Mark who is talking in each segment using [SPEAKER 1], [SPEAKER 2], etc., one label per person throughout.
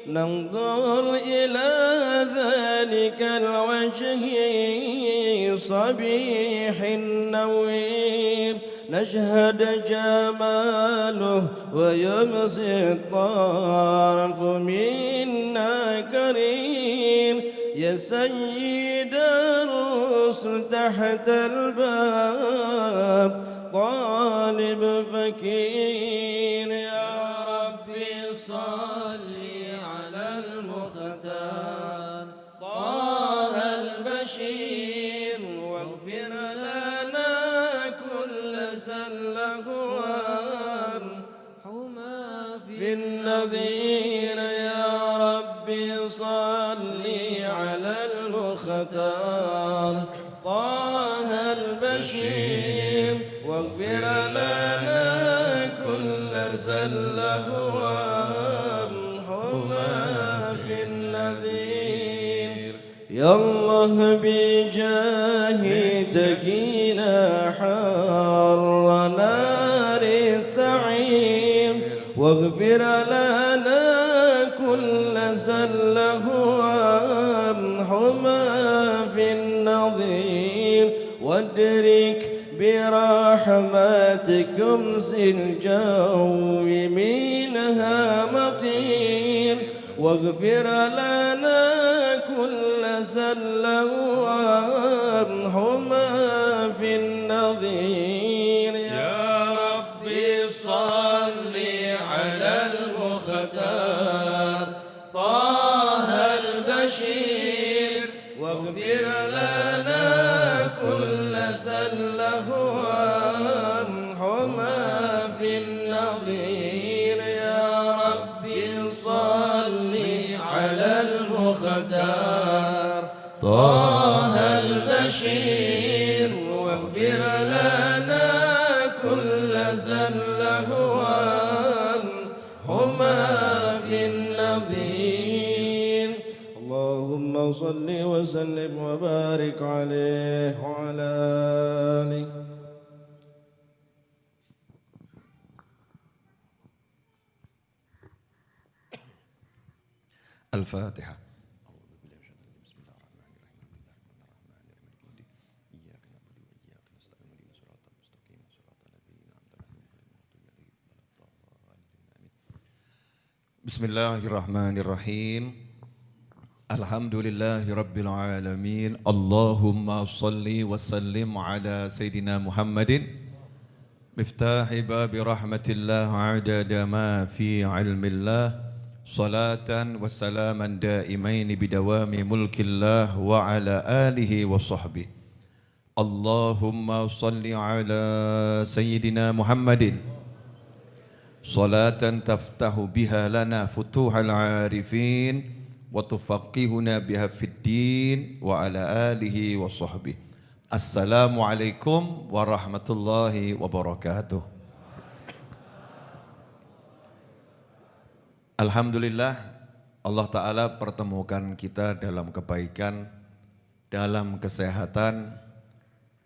[SPEAKER 1] ننظر إلى ذلك الوجه صبيح النوير نشهد جماله ويمسي الطرف منا كريم يا سيد الرسل تحت الباب طالب فكير يا ربي صل على المختار طه البشير واغفر لنا كل سلهوان حما في النذير يا ربي صل على المختار طه البشير واغفر لنا كل سلهوان حما في النذير يا الله بجاه تقينا حر نار السعير واغفر لنا كل سلهوان حما في النظير وادرك برحمتكم الجو منها مطير واغفر لنا كل سلوان حما في النظير يا ربي صل على المختار طه البشير واغفر لنا كل سلهوان حما في النظير يا ربي صل على المختار طه البشير واغفر لنا كل سلهوان حما في النظير اللهم صل وسلم وبارك عليه وعلى آله.
[SPEAKER 2] الفاتحة. Bismillahirrahmanirrahim. Alhamdulillahi Rabbil Alamin. Allahumma salli wa sallim ala Sayyidina Muhammadin miftahi babi rahmatillah adada ma fi ilmillah salatan wa salaman daimaini bidawami mulkillah wa ala alihi wa sahbihi. Allahumma salli ala Sayyidina Muhammadin salatan taftahu biha lana futuhal arifin wa tufaqihuna biha fid din wa ala alihi wa sahbihi. Assalamualaikum warahmatullahi wabarakatuh. Alhamdulillah Allah Ta'ala pertemukan kita dalam kebaikan, dalam kesehatan,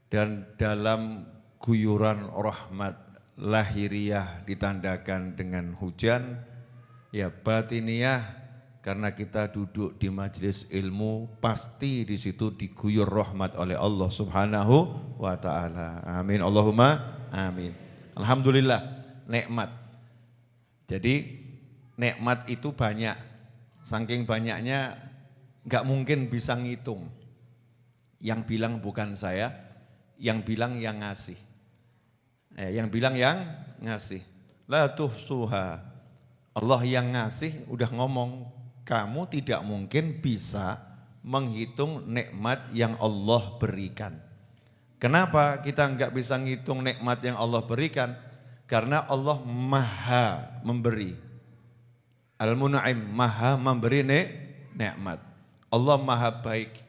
[SPEAKER 2] dan dalam guyuran rahmat lahiriah ditandakan dengan hujan, ya batiniyah karena kita duduk di majelis ilmu pasti di situ diguyur rahmat oleh Allah Subhanahu wa Ta'ala. Amin Allahumma amin. Alhamdulillah nikmat. Jadi nikmat itu banyak, saking banyaknya nggak mungkin bisa ngitung. Yang bilang bukan saya, yang bilang yang ngasih. Yang bilang yang ngasih. La tuhsuha. Allah yang ngasih udah ngomong, kamu tidak mungkin bisa menghitung nikmat yang Allah berikan. Kenapa kita enggak bisa ngitung nikmat yang Allah berikan? Karena Allah maha memberi. Al-Mun'im, maha memberi nikmat. Allah maha baik.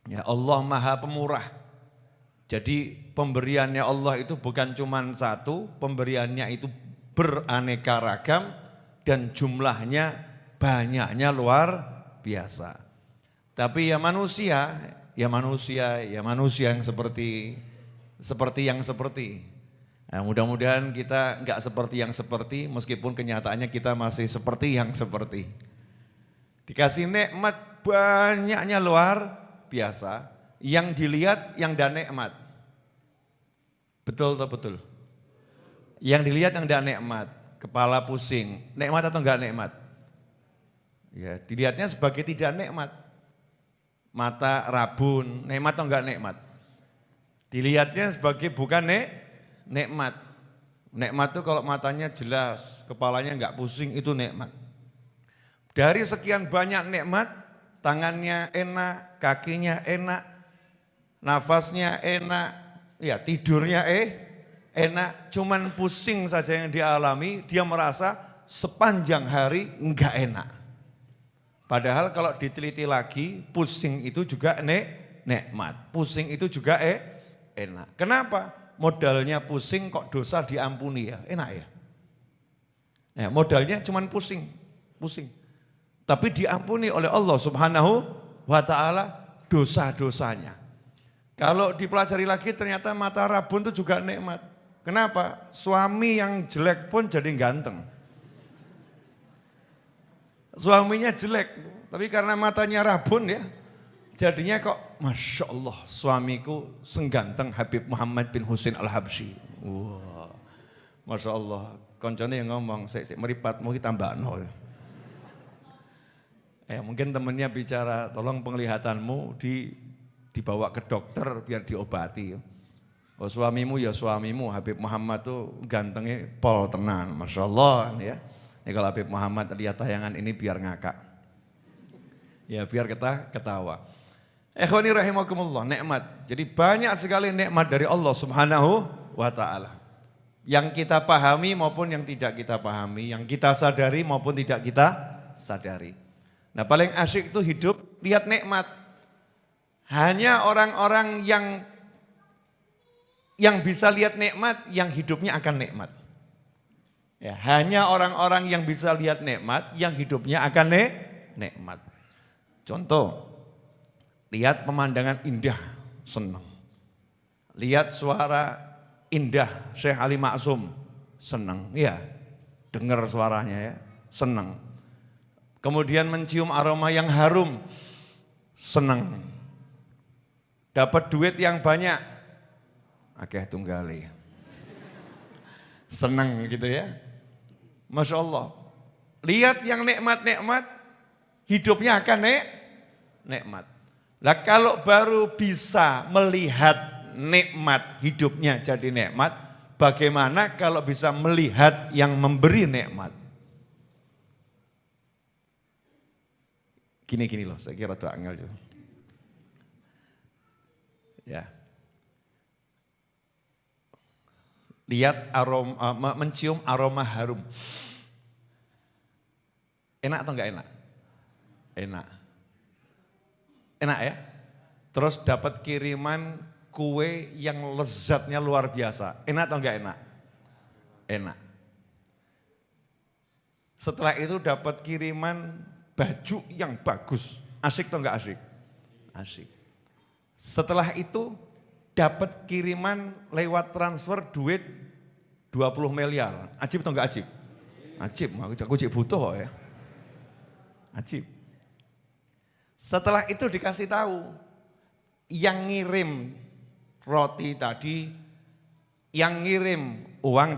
[SPEAKER 2] Ya, Allah maha pemurah. Jadi pemberiannya Allah itu bukan cuma satu, pemberiannya itu beraneka ragam dan jumlahnya banyaknya luar biasa. Tapi ya manusia yang seperti. Nah, mudah-mudahan kita enggak seperti yang seperti, meskipun kenyataannya kita masih seperti yang seperti. Dikasih nikmat banyaknya luar biasa, yang dilihat yang tidak nikmat. Betul atau betul? Yang dilihat yang tidak nikmat, kepala pusing, nikmat atau enggak nikmat? Ya, dilihatnya sebagai tidak nikmat. Mata rabun, nikmat atau enggak nikmat? Dilihatnya sebagai bukan nikmat. Nikmat itu kalau matanya jelas, kepalanya enggak pusing, itu nikmat. Dari sekian banyak nikmat, tangannya enak, kakinya enak, nafasnya enak, ya tidurnya enak, cuman pusing saja yang dialami, dia merasa sepanjang hari enggak enak. Padahal kalau diteliti lagi, pusing itu juga nikmat, pusing itu juga enak. Kenapa? Modalnya pusing kok dosa diampuni ya, enak ya. Ya modalnya cuman pusing. Tapi diampuni oleh Allah Subhanahu wa ta'ala dosa-dosanya. Kalau dipelajari lagi ternyata mata rabun itu juga nikmat. Kenapa? Suami yang jelek pun jadi ganteng. Suaminya jelek, tapi karena matanya rabun ya, jadinya kok Masya Allah suamiku sengganteng Habib Muhammad bin Husain Al-Habsyi. Wah, Masya Allah, koncone yang ngomong, saya meripat mau kita mbakno. Mungkin temennya bicara, tolong penglihatanmu dibawa ke dokter biar diobati. Oh, suamimu ya suamimu, Habib Muhammad tuh gantengnya pol tenan, Masya Allah ya. Ini kalau Habib Muhammad lihat tayangan ini biar ngakak. Ya biar kita ketawa. Ikhwani rahimakumullah, nikmat. Jadi banyak sekali nikmat dari Allah Subhanahu wa ta'ala. Yang kita pahami maupun yang tidak kita pahami, yang kita sadari maupun tidak kita sadari. Nah paling asyik itu hidup lihat nikmat. Hanya orang-orang yang bisa lihat nikmat, yang hidupnya akan nikmat. Ya, hanya orang-orang yang bisa lihat nikmat, yang hidupnya akan nikmat. Contoh, lihat pemandangan indah, senang. Lihat suara indah, Syekh Ali Maksum, senang. Ya, dengar suaranya ya, senang. Kemudian mencium aroma yang harum, senang. Dapat duit yang banyak, akeh tunggali. Senang gitu ya. Masya Allah. Lihat yang nikmat-nikmat, hidupnya akan nikmat. Nah kalau baru bisa melihat nikmat, hidupnya jadi nikmat, bagaimana kalau bisa melihat yang memberi nikmat? Gini loh, saya kira tuh angel. Ya. Lihat aroma, mencium aroma harum. Enak atau enggak enak? Enak. Enak ya? Terus dapat kiriman kue yang lezatnya luar biasa. Enak atau enggak enak? Enak. Setelah itu dapat kiriman baju yang bagus. Asik atau enggak asik? Asik. Setelah itu dapat kiriman lewat transfer duit 20 miliar. Ajib atau enggak ajib? Ajib, aku cik butuh ya. Ajib. Setelah itu dikasih tahu, yang ngirim roti tadi, yang ngirim uang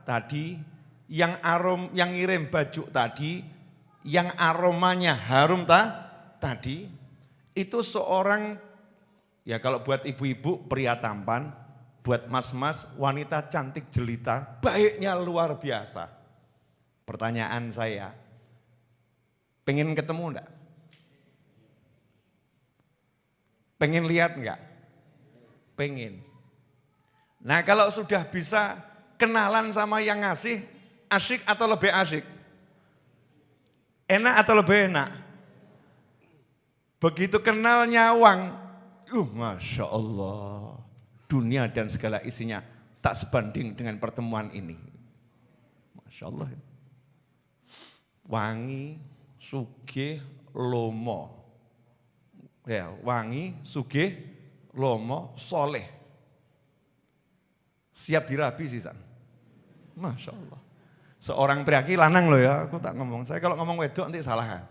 [SPEAKER 2] tadi, yang ngirim baju tadi, yang aromanya harum tadi, itu seorang, ya kalau buat ibu-ibu pria tampan, buat mas-mas wanita cantik jelita, baiknya luar biasa. Pertanyaan saya, pengen ketemu enggak? Pengen lihat enggak? Pengen. Nah kalau sudah bisa kenalan sama yang ngasih, asyik atau lebih asyik? Enak atau lebih enak? Begitu kenal nyawang, Masya Allah, dunia dan segala isinya tak sebanding dengan pertemuan ini. Masya Allah. Wangi, sugih, lomo. Ya, wangi, sugih, lomo, soleh. Siap dirabi sih San. Masya Allah. Seorang priaki lanang loh ya, aku tak ngomong. Saya kalau ngomong wedok nanti salah kan.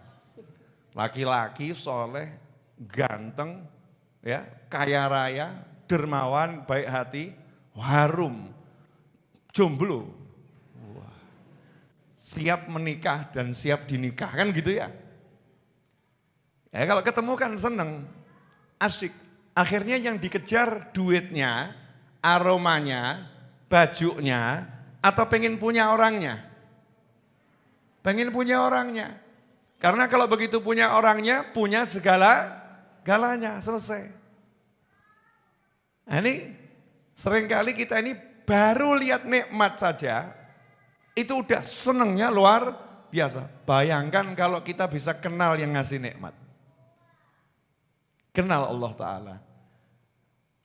[SPEAKER 2] Laki-laki soleh, ganteng, ya, kaya raya, dermawan, baik hati, harum, jomblo. Wah. Siap menikah dan siap dinikahkan gitu ya. Ya kalau ketemu kan seneng, asik. Akhirnya yang dikejar duitnya, aromanya, bajunya, atau pengen punya orangnya? Pengen punya orangnya. Karena kalau begitu punya orangnya, punya galanya, selesai. Nah ini seringkali kita ini baru lihat nikmat saja, itu udah senengnya luar biasa. Bayangkan kalau kita bisa kenal yang ngasih nikmat. Kenal Allah Ta'ala.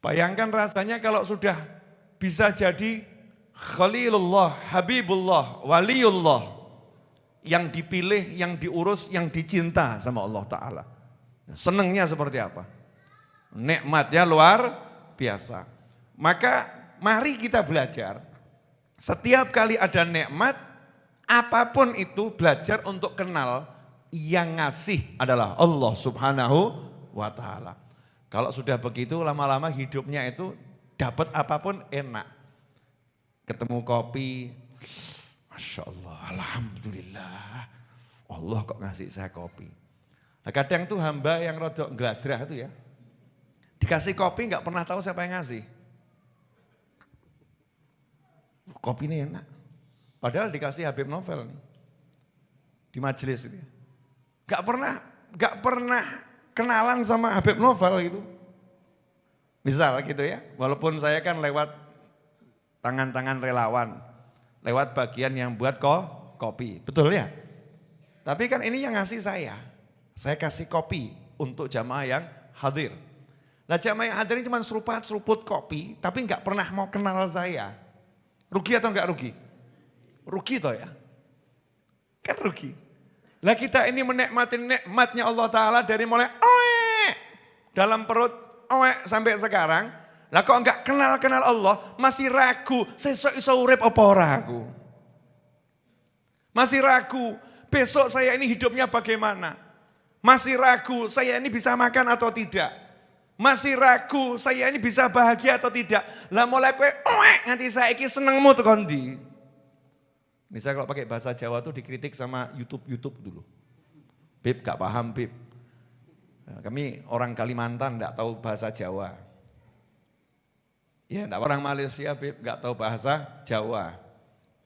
[SPEAKER 2] Bayangkan rasanya kalau sudah bisa jadi Khalilullah, Habibullah, Waliullah. Yang dipilih, yang diurus, yang dicinta sama Allah Ta'ala. Senangnya seperti apa? Nikmatnya luar biasa. Maka mari kita belajar. Setiap kali ada nikmat, apapun itu belajar untuk kenal yang ngasih adalah Allah Subhanahu wa Ta'ala. Kalau sudah begitu lama-lama hidupnya itu dapat apapun enak. Ketemu kopi, Masya Allah, Alhamdulillah, Allah kok ngasih saya kopi. Nah, kadang tuh hamba yang rodok ngeladrah itu ya, dikasih kopi nggak pernah tahu siapa yang ngasih. Kopi ini enak, padahal dikasih Habib Novel nih, di majelis ini. Nggak pernah kenalan sama Habib Novel gitu. Misal gitu ya, walaupun saya kan lewat tangan-tangan relawan, lewat bagian yang buat kopi, betul ya? Tapi kan ini yang ngasih saya kasih kopi untuk jamaah yang hadir. Nah jamaah yang hadir ini cuma seruput kopi, tapi nggak pernah mau kenal saya. Rugi atau enggak rugi? Rugi toh ya? Kan rugi. Lah kita ini menikmati nikmatnya Allah Ta'ala dari mulai dalam perut sampai sekarang. Lah kok enggak kenal Allah, masih ragu, sesuk iso urip apa ora aku. Masih ragu, besok saya ini hidupnya bagaimana. Masih ragu, saya ini bisa makan atau tidak. Masih ragu, saya ini bisa bahagia atau tidak. Lah mulai kowe nganti saiki senengmu tekan ndi. Misalnya kalau pakai bahasa Jawa tuh dikritik sama YouTube dulu. Bib gak paham Bib. Nah, kami orang Kalimantan gak tahu bahasa Jawa. Ya, orang Malaysia Bib gak tahu bahasa Jawa.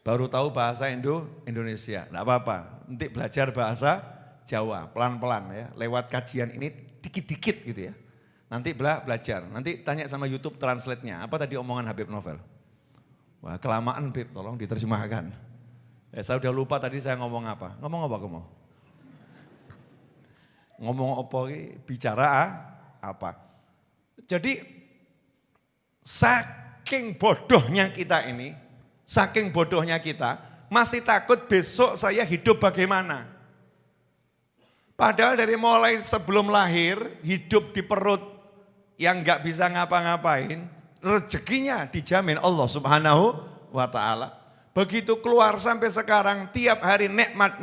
[SPEAKER 2] Baru tahu bahasa Indonesia. Enggak apa-apa. Nanti belajar bahasa Jawa pelan-pelan ya. Lewat kajian ini dikit-dikit gitu ya. Nanti belajar. Nanti tanya sama YouTube translate-nya. Apa tadi omongan Habib Novel? Wah, kelamaan Bib, tolong diterjemahkan. Ya, saya udah lupa tadi saya ngomong apa. Ngomong apa kamu? Ngomong apa? Bicara apa? Jadi saking bodohnya kita ini, saking bodohnya kita, masih takut besok saya hidup bagaimana. Padahal dari mulai sebelum lahir, hidup di perut yang gak bisa ngapa-ngapain, rezekinya dijamin Allah Subhanahu wa Ta'ala. Begitu keluar sampai sekarang, tiap hari nikmat.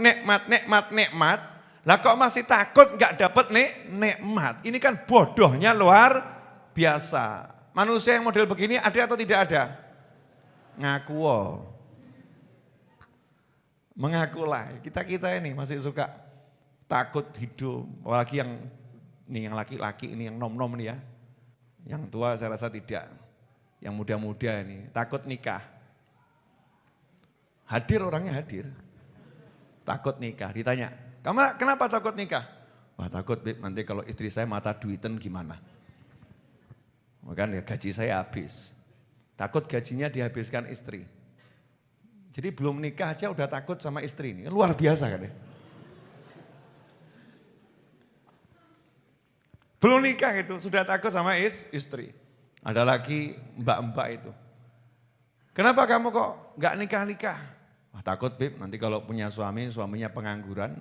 [SPEAKER 2] Lah kok masih takut gak dapat nikmat. Ini kan bodohnya luar biasa. Manusia yang model begini ada atau tidak ada? Ngaku. Mengakulah. Kita ini masih suka takut hidup. Apalagi yang laki-laki ini, yang nom-nom ini ya. Yang tua saya rasa tidak. Yang muda-muda ini takut nikah. Hadir orangnya hadir. Takut nikah. Ditanya, "Kamu kenapa takut nikah?" "Wah takut Bib, nanti kalau istri saya mata duiten gimana?" Makanya gaji saya habis. Takut gajinya dihabiskan istri. Jadi belum nikah aja udah takut sama istri ini. Luar biasa kan ya. Belum nikah itu sudah takut sama istri. Ada lagi mbak-mbak itu. "Kenapa kamu kok gak nikah-nikah?" "Wah takut Bib, nanti kalau punya suaminya pengangguran.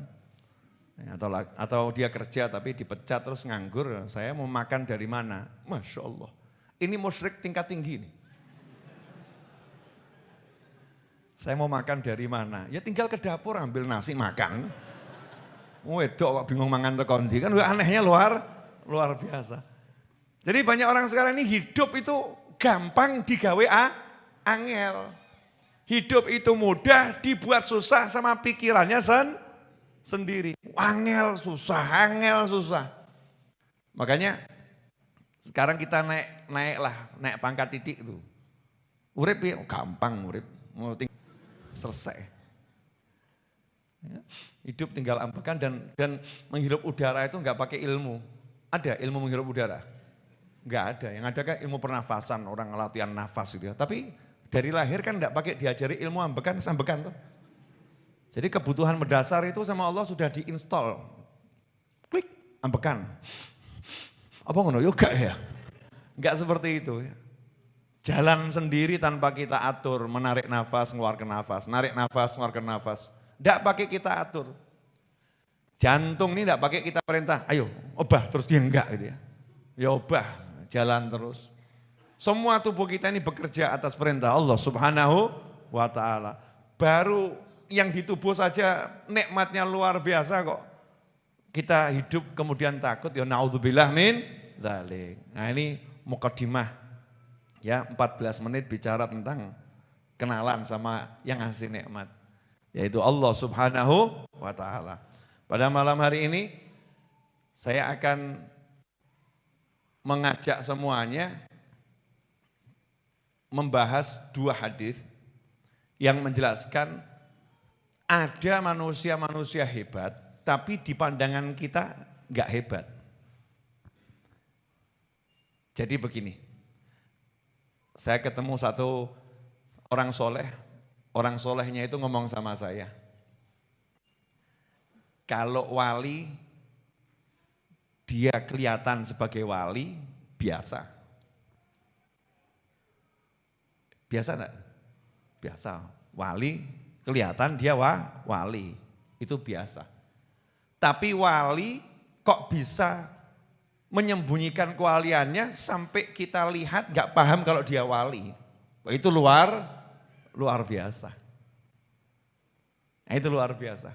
[SPEAKER 2] Atau dia kerja tapi dipecat terus nganggur, saya mau makan dari mana?" Masya Allah, ini musyrik tingkat tinggi nih. Saya mau makan dari mana? Ya tinggal ke dapur ambil nasi makan. Wedok kok bingung mangan tekondi kan anehnya luar biasa. Jadi banyak orang sekarang ini hidup itu gampang digawe angel. Hidup itu mudah dibuat susah sama pikirannya sendiri. Angel susah. Makanya sekarang kita naik pangkat titik itu. Urip ya gampang urip, mau selesai. Ya, hidup tinggal ambekan dan menghirup udara itu enggak pakai ilmu. Ada ilmu menghirup udara? Enggak ada. Yang ada kan ilmu pernafasan, orang latihan nafas gitu ya. Tapi dari lahir kan enggak pakai diajari ilmu ambekan tuh. Jadi kebutuhan mendasar itu sama Allah sudah diinstal. Klik, ambekan. Apa ngono? Yoga ya? Enggak seperti itu ya. Jalan sendiri tanpa kita atur, menarik nafas, mengeluarkan nafas, narik nafas, mengeluarkan nafas. Enggak pakai kita atur. Jantung ini enggak pakai kita perintah, ayo obah, terus dia enggak gitu ya. Ya obah, jalan terus. Semua tubuh kita ini bekerja atas perintah Allah Subhanahu wa ta'ala. Baru yang di tubuh saja nikmatnya luar biasa kok. Kita hidup kemudian takut, ya naudzubillah min dzalik. Nah ini mukadimah, ya 14 menit bicara tentang kenalan sama yang ngasih nikmat, yaitu Allah Subhanahu wa ta'ala. Pada malam hari ini saya akan mengajak semuanya membahas 2 hadis yang menjelaskan ada manusia-manusia hebat, tapi di pandangan kita enggak hebat. Jadi begini, saya ketemu satu orang solehnya itu ngomong sama saya, kalau wali dia kelihatan sebagai wali biasa. Biasa enggak? Biasa, wali kelihatan dia wali, itu biasa. Tapi wali kok bisa menyembunyikan kewaliannya sampai kita lihat gak paham kalau dia wali. Itu luar biasa. Nah, itu luar biasa.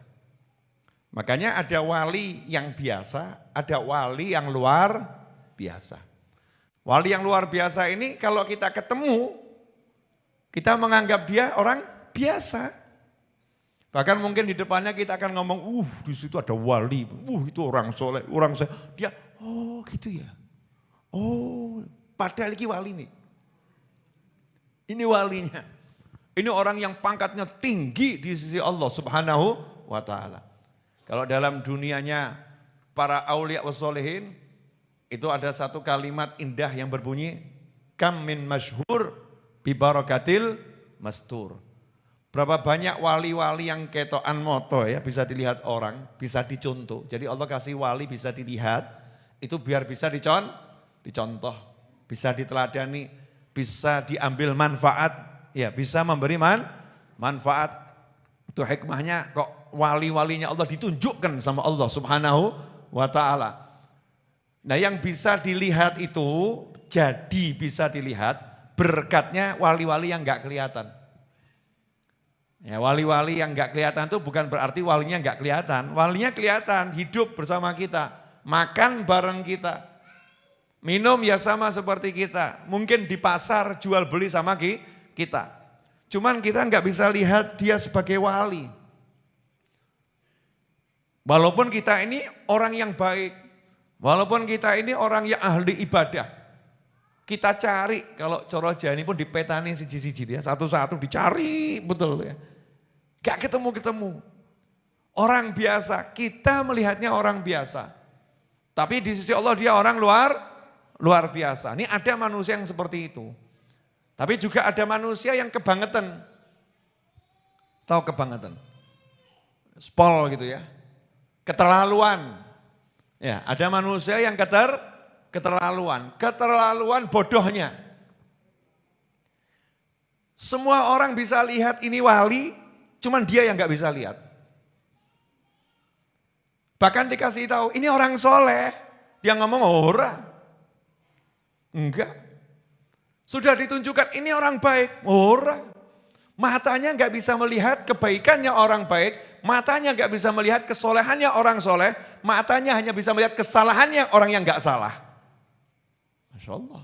[SPEAKER 2] Makanya ada wali yang biasa, ada wali yang luar biasa. Wali yang luar biasa ini kalau kita ketemu, kita menganggap dia orang biasa. Bahkan mungkin di depannya kita akan ngomong, di situ ada wali, itu orang soleh, dia, oh gitu ya. Oh, padahal ini wali nih. Ini walinya. Ini orang yang pangkatnya tinggi di sisi Allah Subhanahu wa ta'ala. Kalau dalam dunianya para aulia wa solehin, itu ada satu kalimat indah yang berbunyi, kam min masyhur bi barakatil mastur. Berapa banyak wali-wali yang ketokan moto ya, bisa dilihat orang, bisa dicontoh. Jadi Allah kasih wali bisa dilihat, itu biar bisa dicontoh, bisa diteladani, bisa diambil manfaat, ya bisa memberi manfaat. Itu hikmahnya kok wali-walinya Allah ditunjukkan sama Allah Subhanahu wa ta'ala. Nah yang bisa dilihat itu, jadi bisa dilihat berkatnya wali-wali yang enggak kelihatan. Ya, wali-wali yang enggak kelihatan itu bukan berarti walinya enggak kelihatan. Walinya kelihatan, hidup bersama kita, makan bareng kita, minum ya sama seperti kita. Mungkin di pasar jual beli sama kita. Cuman kita enggak bisa lihat dia sebagai wali. Walaupun kita ini orang yang baik, walaupun kita ini orang yang ahli ibadah, kita cari, kalau coro jani pun dipetani siji-siji ya, satu-satu dicari betul ya. Gak ketemu-ketemu. Orang biasa, kita melihatnya orang biasa. Tapi di sisi Allah dia orang luar biasa. Ini ada manusia yang seperti itu. Tapi juga ada manusia yang kebangetan. Tahu kebangetan? Spol gitu ya. Keterlaluan. Ya, ada manusia yang keterlaluan. Keterlaluan bodohnya. Semua orang bisa lihat ini wali, cuman dia yang gak bisa lihat. Bahkan dikasih tahu, ini orang soleh. Dia ngomong, ora. Enggak. Sudah ditunjukkan, ini orang baik. Ora. Matanya nggak bisa melihat kebaikannya orang baik, matanya nggak bisa melihat kesolehannya orang soleh, matanya hanya bisa melihat kesalahannya orang yang nggak salah. Masya Allah.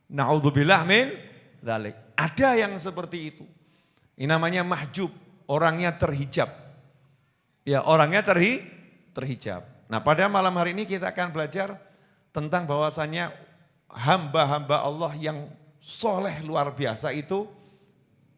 [SPEAKER 2] Na'udzubillah min dzalik. Ada yang seperti itu. Ini namanya mahjub, orangnya terhijab. Ya, orangnya terhijab. Nah, pada malam hari ini kita akan belajar tentang bahwasannya hamba-hamba Allah yang soleh luar biasa itu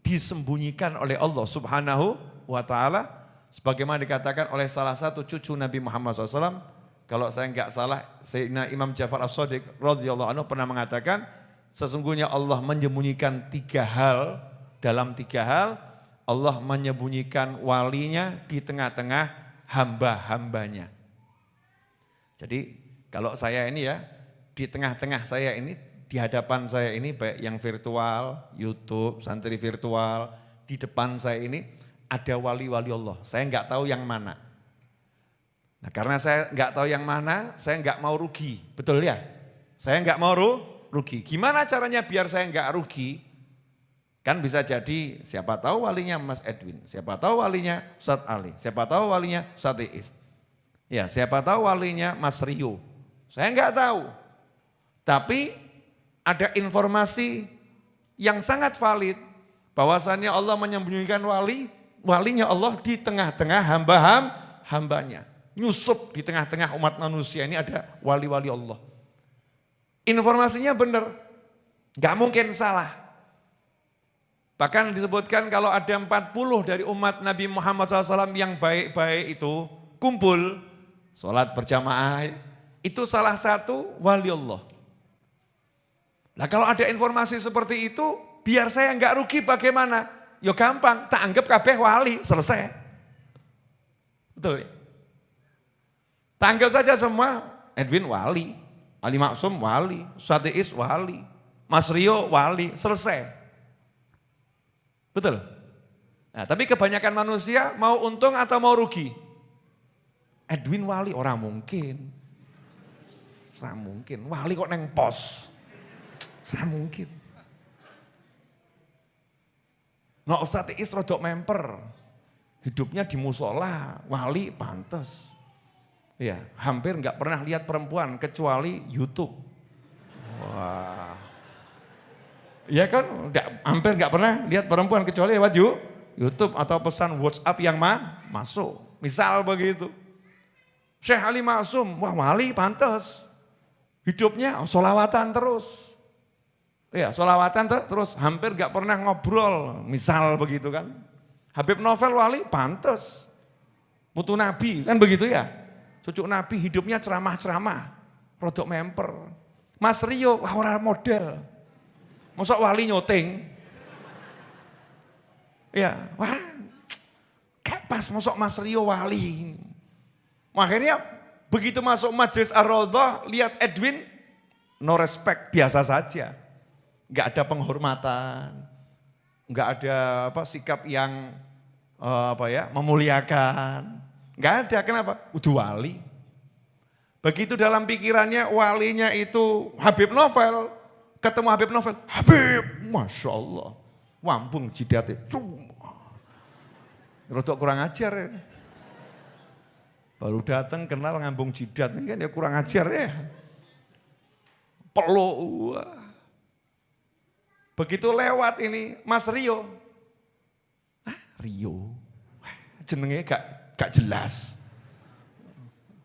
[SPEAKER 2] disembunyikan oleh Allah Subhanahu wa ta'ala. Sebagaimana dikatakan oleh salah satu cucu Nabi Muhammad SAW. Kalau saya enggak salah, Sayyidina Imam Ja'far As-Shadiq radhiyallahu anhu pernah mengatakan, sesungguhnya Allah menyembunyikan 3 hal, dalam 3 hal, Allah menyembunyikan walinya di tengah-tengah hamba-hambanya. Jadi kalau saya ini ya, di tengah-tengah saya ini, di hadapan saya ini baik yang virtual, YouTube, santri virtual, di depan saya ini ada wali-wali Allah. Saya enggak tahu yang mana. Nah, karena saya enggak tahu yang mana, saya enggak mau rugi. Betul ya? Saya enggak mau rugi. Gimana caranya biar saya enggak rugi? Kan bisa jadi siapa tahu walinya Mas Edwin, siapa tahu walinya Ustadz Ali, siapa tahu walinya Ustadz Iis. Ya, siapa tahu walinya Mas Rio. Saya enggak tahu. Tapi ada informasi yang sangat valid bahwasannya Allah menyembunyikan walinya Allah di tengah-tengah hambanya. Nyusup di tengah-tengah umat manusia ini ada wali-wali Allah. Informasinya benar, gak mungkin salah. Bahkan disebutkan kalau ada 40 dari umat Nabi Muhammad SAW yang baik-baik itu kumpul, sholat berjamaah, itu salah satu wali Allah. Nah kalau ada informasi seperti itu, biar saya enggak rugi bagaimana? Ya gampang, tak anggap kabeh wali, selesai. Betul ya? Tak anggap saja semua, Edwin wali, Ali Maksum wali, Ustadz Iis wali, Mas Rio wali, selesai. Betul? Nah tapi kebanyakan manusia mau untung atau mau rugi? Edwin wali, orang mungkin. Orang mungkin, wali kok neng pos. Saya mungkin. Nah Ustadz Iis rodok memper. Hidupnya di musola, wali pantes. Ya, hampir enggak pernah lihat perempuan kecuali YouTube. Wah. Ya kan, hampir enggak pernah lihat perempuan kecuali lewat YouTube atau pesan WhatsApp yang masuk. Misal begitu. Syekh Ali Maksum, wah wali pantes. Hidupnya sholawatan terus. Ya, sholawatan terus hampir gak pernah ngobrol, misal begitu kan. Habib Novel wali pantes, putu Nabi kan begitu ya. Cucu Nabi hidupnya ceramah-ceramah, rodok memper. Mas Rio, wah orang model, masuk wali nyoting. Ya, wah kayak pas masuk Mas Rio wali. Akhirnya begitu masuk Majelis Ar-Raudhah, lihat Edwin, no respect, biasa saja. Enggak ada penghormatan, enggak ada sikap yang memuliakan. Enggak ada, kenapa? Udah wali. Begitu dalam pikirannya walinya itu Habib Novel, ketemu Habib Novel, Habib, Masya Allah, wambung jidatnya, rodok kurang ajar ya. Baru datang kenal ngambung jidat, ini kan ya kurang ajar ya. Peluk, wah. Begitu lewat ini Mas Rio. Rio. Jenenge gak jelas.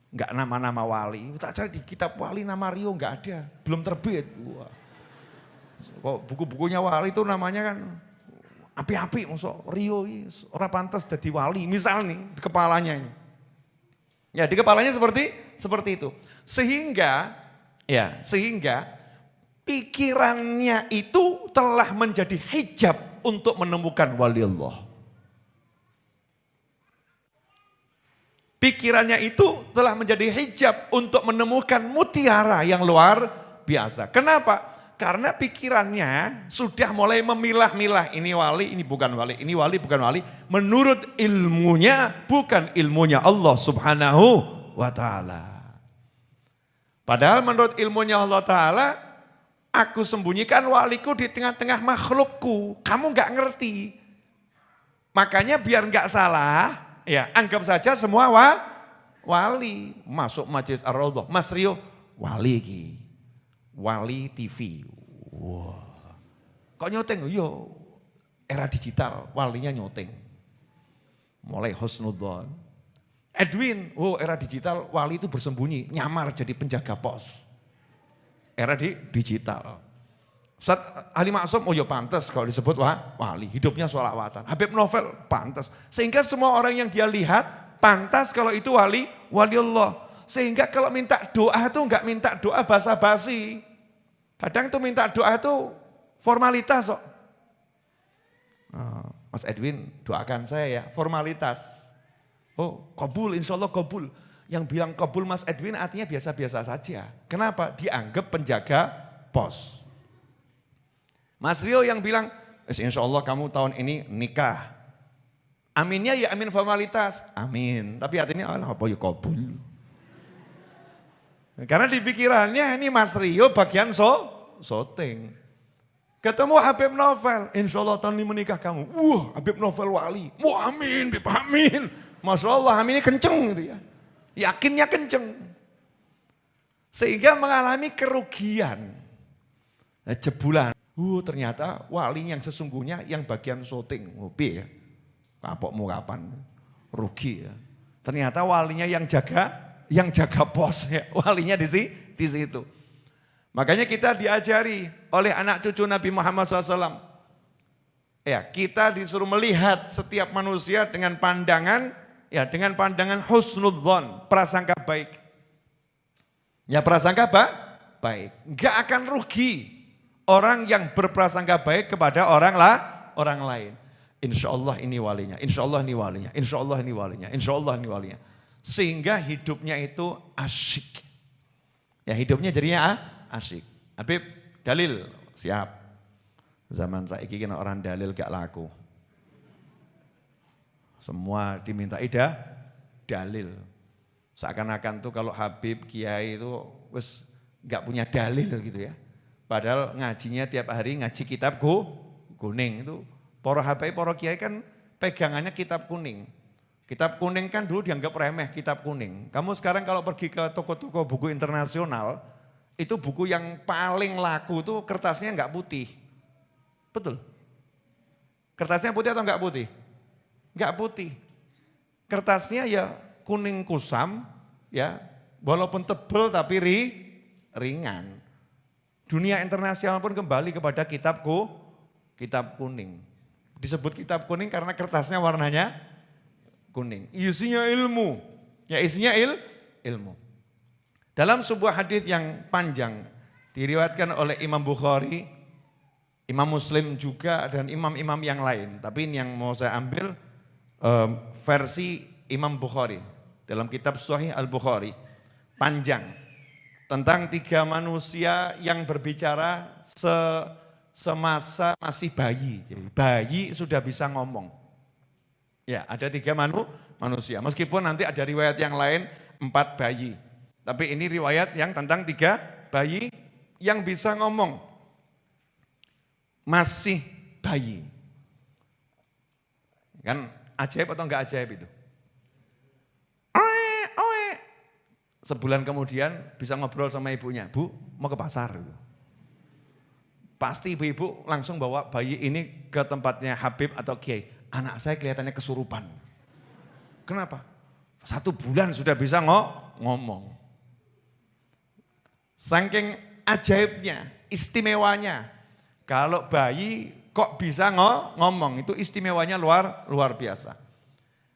[SPEAKER 2] Enggak nama-nama wali. Tak cari di kitab wali nama Rio enggak ada, belum terbit. Wah. Kok buku-bukunya wali itu namanya kan api-api, masuk Rio ora pantas jadi wali. Misal nih di kepalanya ini. Ya, di kepalanya seperti itu. Sehingga pikirannya itu telah menjadi hijab untuk menemukan wali Allah. Pikirannya itu telah menjadi hijab untuk menemukan mutiara yang luar biasa. Kenapa? Karena pikirannya sudah mulai memilah-milah, ini wali, ini bukan wali, ini wali, bukan wali. Menurut ilmunya, bukan ilmunya Allah Subhanahu wa ta'ala. Padahal menurut ilmunya Allah Ta'ala, aku sembunyikan waliku di tengah-tengah makhlukku. Kamu gak ngerti. Makanya biar nggak salah, ya anggap saja semua wali. Masuk Masjid Ar-Raudhah, Mas Rio, wali ki. Wali TV. Wah. Kok nyoteng? Yo, era digital, walinya nyoteng. Mulai husnudzon. Edwin, oh era digital, wali itu bersembunyi, nyamar jadi penjaga pos. Era digital. Ustaz Ali Maksum, oh ya pantas kalau disebut wali, hidupnya sholawatan. Habib Novel, pantas. Sehingga semua orang yang dia lihat, pantas kalau itu wali Allah. Sehingga kalau minta doa itu enggak minta doa basa-basi. Kadang itu minta doa itu formalitas kok. Mas Edwin doakan saya ya, formalitas. Oh kabul, insya Allah kabul. Yang bilang kabul Mas Edwin artinya biasa-biasa saja. Kenapa? Dianggap penjaga pos. Mas Rio yang bilang, insya Allah kamu tahun ini nikah. Aminnya ya amin formalitas, amin. Tapi artinya apa ya kabul. Karena di pikirannya ini Mas Rio bagian syuting. Ketemu Habib Novel, insya Allah tahun ini menikah kamu. Wah Habib Novel wali, wah amin, amin. Masya Allah aminnya kenceng gitu ya. Yakinnya kenceng. Sehingga mengalami kerugian. Jebulan. Ternyata wali yang sesungguhnya yang bagian syuting. Ngopi ya, kapokmu kapan? Rugi ya. Ternyata walinya yang jaga pos ya. Walinya di situ. Makanya kita diajari oleh anak cucu Nabi Muhammad SAW. Ya, kita disuruh melihat setiap manusia dengan pandangan husnudzon, prasangka baik. Ya prasangka baik, enggak akan rugi. Orang yang berprasangka baik kepada orang lain. Insya Allah ini walinya, insya Allah ini walinya, insya Allah ini walinya, insya Allah ini walinya. Sehingga hidupnya itu asyik. Ya hidupnya jadinya asyik. Habib dalil, siap. Zaman saiki kena orang dalil gak laku. Semua diminta dalil. Seakan-akan tuh kalau Habib, Kiai itu wis gak punya dalil gitu ya. Padahal ngajinya tiap hari ngaji kitab kuning itu. Para habaib, para kiai kan pegangannya kitab kuning. Kitab kuning kan dulu dianggap remeh kitab kuning. Kamu sekarang kalau pergi ke toko-toko buku internasional, itu buku yang paling laku tuh kertasnya enggak putih. Betul? Kertasnya putih atau enggak putih? Enggak putih. Kertasnya ya kuning kusam, ya walaupun tebal tapi ringan. Dunia internasional pun kembali kepada kitab kuning. Disebut kitab kuning karena kertasnya warnanya kuning. Isinya ilmu. Ya isinya ilmu. Dalam sebuah hadis yang panjang diriwayatkan oleh Imam Bukhari, Imam Muslim juga dan imam-imam yang lain. Tapi ini yang mau saya ambil versi Imam Bukhari dalam kitab Sahih Al-Bukhari. Panjang. Tentang 3 manusia yang berbicara semasa masih bayi. Jadi bayi sudah bisa ngomong. Ya ada 3 manusia. Meskipun nanti ada riwayat yang lain 4 bayi. Tapi ini riwayat yang tentang 3 bayi yang bisa ngomong. Masih bayi. Kan ajaib atau enggak ajaib itu? Sebulan kemudian bisa ngobrol sama ibunya, Bu mau ke pasar. Pasti ibu-ibu langsung bawa bayi ini ke tempatnya Habib atau Kiai. Anak saya kelihatannya kesurupan. Kenapa? 1 bulan sudah bisa ngomong. Saking ajaibnya, istimewanya. Kalau bayi kok bisa ngomong, itu istimewanya luar biasa.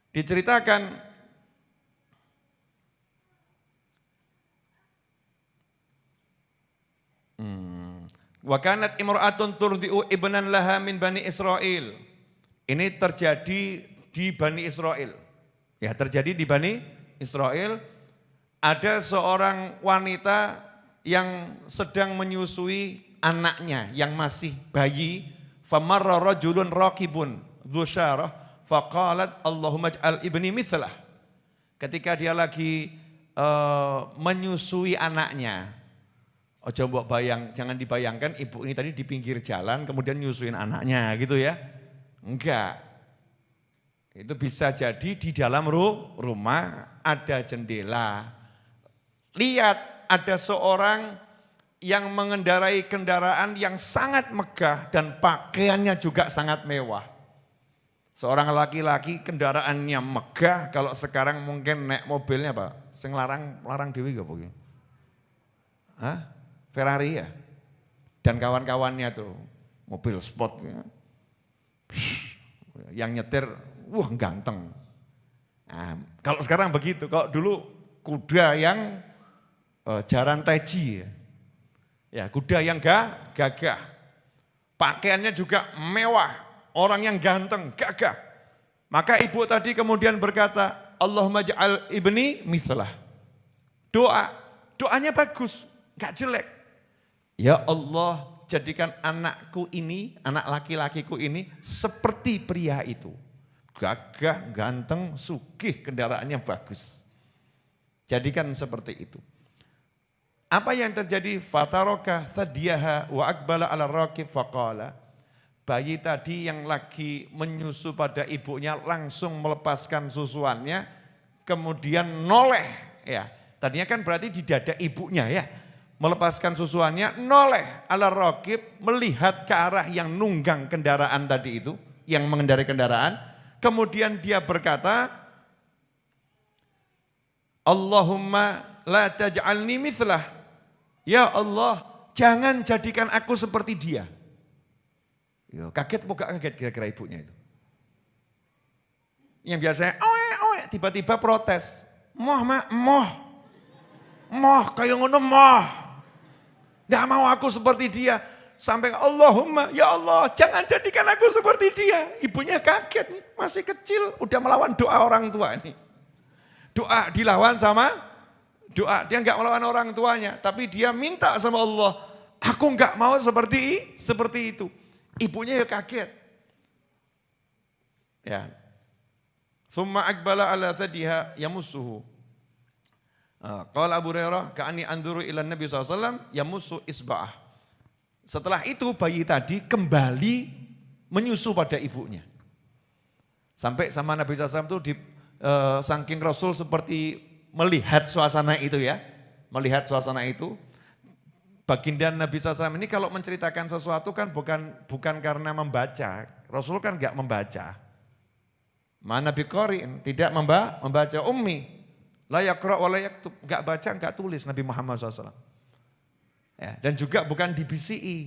[SPEAKER 2] Diceritakan wa kanat imra'atun turdi'u ibnan laha min Bani Israel. Ini terjadi di Bani Israel. Ya, terjadi di Bani Israel. Ada seorang wanita yang sedang menyusui anaknya yang masih bayi. Famarra rajulun raqibun dzusyarah faqalat Allahumma ij'al ibni mithlah. Ketika dia lagi menyusui anaknya. Coba jangan dibayangkan ibu ini tadi di pinggir jalan kemudian nyusuin anaknya gitu ya. Enggak. Itu bisa jadi di dalam rumah ada jendela. Lihat ada seorang yang mengendarai kendaraan yang sangat megah dan pakaiannya juga sangat mewah. Seorang laki-laki kendaraannya megah, kalau sekarang mungkin naik mobilnya Pak, sing larang dewi gak begini? Hah? Ferrari ya? Dan kawan-kawannya tuh, mobil sportnya. Yang nyetir, wah ganteng. Nah, kalau sekarang begitu, kalau dulu kuda yang jaran teji ya, kuda yang gagah. Pakaiannya juga mewah, orang yang ganteng, gagah. Maka ibu tadi kemudian berkata, Allahumma ja'al ibni mithlah. Doanya bagus, gak jelek. Ya Allah, jadikan anakku ini, anak laki-lakiku ini seperti pria itu. Gagah, ganteng, sugih, kendaraannya bagus. Jadikan seperti itu. Apa yang terjadi? Fataroka thadiyaha wa akbala ala raqib faqala. Bayi tadi yang lagi menyusu pada ibunya langsung melepaskan susuannya, kemudian noleh. Ya, tadinya kan berarti di dada ibunya ya. Melepaskan susuannya, noleh ala raqib, melihat ke arah yang nunggang kendaraan tadi itu, yang mengendarai kendaraan. Kemudian dia berkata, Allahumma la taj'alni mithlah. Ya Allah, jangan jadikan aku seperti dia. Yo, kaget apa gak kaget kira-kira ibunya itu? Yang biasanya, tiba-tiba protes. Moh, kayak ngono moh. Gak mau aku seperti dia. Sampai Allahumma, ya Allah, jangan jadikan aku seperti dia. Ibunya kaget nih, masih kecil, udah melawan doa orang tua nih. Doa dilawan sama doa, dia enggak melawan orang tuanya, tapi dia minta sama Allah, aku enggak mau seperti itu. Ibunya ya kaget. Ya. Thumma akbala ala thadiha yamussuhu. Qala Abu Hurairah ka'ani anzuru ila Nabi SAW yamussu isba'ah. Setelah itu bayi tadi kembali menyusu pada ibunya. Sampai sama Nabi SAW itu saking Rasul seperti melihat suasana itu ya. Melihat suasana itu. Baginda Nabi SAW ini kalau menceritakan sesuatu kan bukan karena membaca. Rasul kan enggak membaca. Mana biqari'in, tidak membaca ummi. La yaqra' wa la yaktub, enggak baca, enggak tulis Nabi Muhammad SAW. Ya, dan juga bukan di BCI.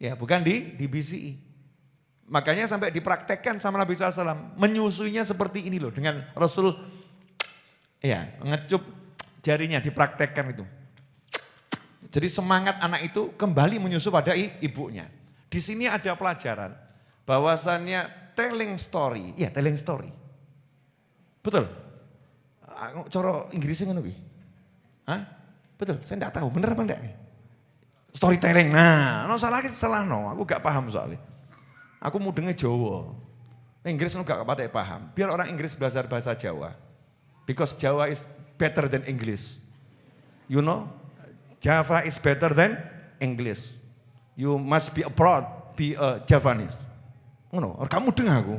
[SPEAKER 2] Ya, bukan di BCI. Makanya sampai dipraktekkan sama Nabi SAW. Menyusuinya seperti ini loh. Dengan Rasul ya ngecup jarinya, dipraktekkan itu. Jadi semangat anak itu kembali menyusu pada ibunya. Di sini ada pelajaran. Bahwasannya telling story. Ya telling story. Betul? Coro Inggrisnya ngono kuwi. Hah? Betul, saya enggak tahu bener apa enggak nih. Storytelling. Nah, salah no, aku gak paham soalnya. Aku mudengnya Jawa. Inggris lu gak patek paham. Biar orang Inggris belajar bahasa Jawa. Because Jawa is better than English. You know? Java is better than English. You must be abroad, be a Javanese. Ngono, kamu dengar aku.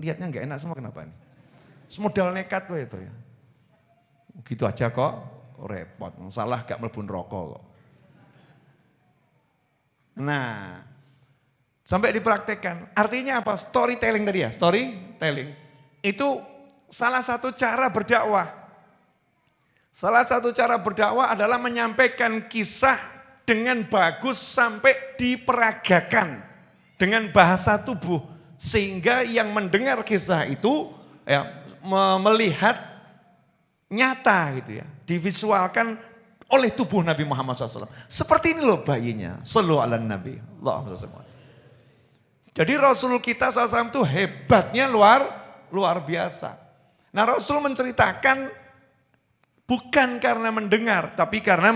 [SPEAKER 2] Lihatnya enggak enak semua kenapa nih? Semodal nekat tuh itu ya. Gitu aja kok repot. Salah gak mlebu rokok kok. Nah, sampai dipraktekkan. Artinya apa? Storytelling tadi ya. Storytelling. Itu salah satu cara berdakwah. Salah satu cara berdakwah adalah menyampaikan kisah dengan bagus sampai diperagakan dengan bahasa tubuh. Sehingga yang mendengar kisah itu ya, melihat nyata gitu ya, divisualkan oleh tubuh Nabi Muhammad SAW. Seperti ini loh bayinya, sallu ala Nabi. Allahumma shalli. Jadi Rasul kita SAW itu hebatnya luar biasa. Nah Rasul menceritakan bukan karena mendengar, tapi karena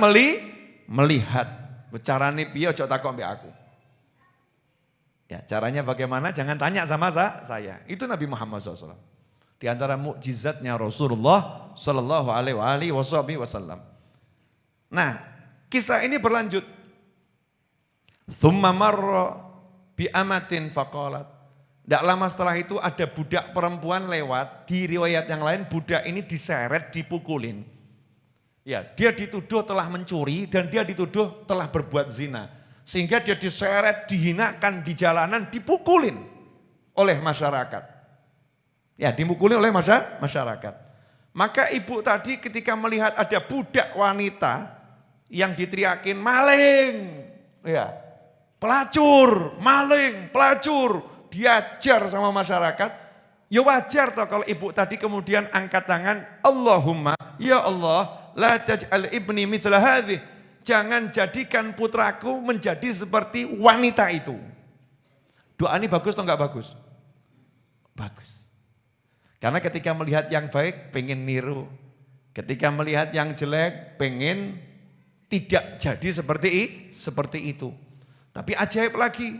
[SPEAKER 2] melihat. Carane piye ojo takon mbek aku. Ya, caranya bagaimana? Jangan tanya sama saya. Itu Nabi Muhammad SAW. Di antara mukjizatnya Rasulullah Sallallahu Alaihi Wasallam. Nah, kisah ini berlanjut. Thumma marra bi amatin faqalat. Tidak lama setelah itu ada budak perempuan lewat, di riwayat yang lain budak ini diseret, dipukulin. Ya, dia dituduh telah mencuri dan dia dituduh telah berbuat zina. Sehingga dia diseret, dihinakan di jalanan, dipukulin oleh masyarakat. Ya, dipukulin oleh masyarakat. Maka ibu tadi ketika melihat ada budak wanita yang diteriakin maling, ya, pelacur, maling, pelacur, diajar sama masyarakat, ya wajar toh kalau ibu tadi kemudian angkat tangan, Allahumma, ya Allah, la taj'al ibni mithla hadhih, jangan jadikan putraku menjadi seperti wanita itu. Doa ini bagus atau enggak bagus? Bagus. Karena ketika melihat yang baik, pengen niru. Ketika melihat yang jelek, pengen tidak jadi seperti itu. Tapi ajaib lagi.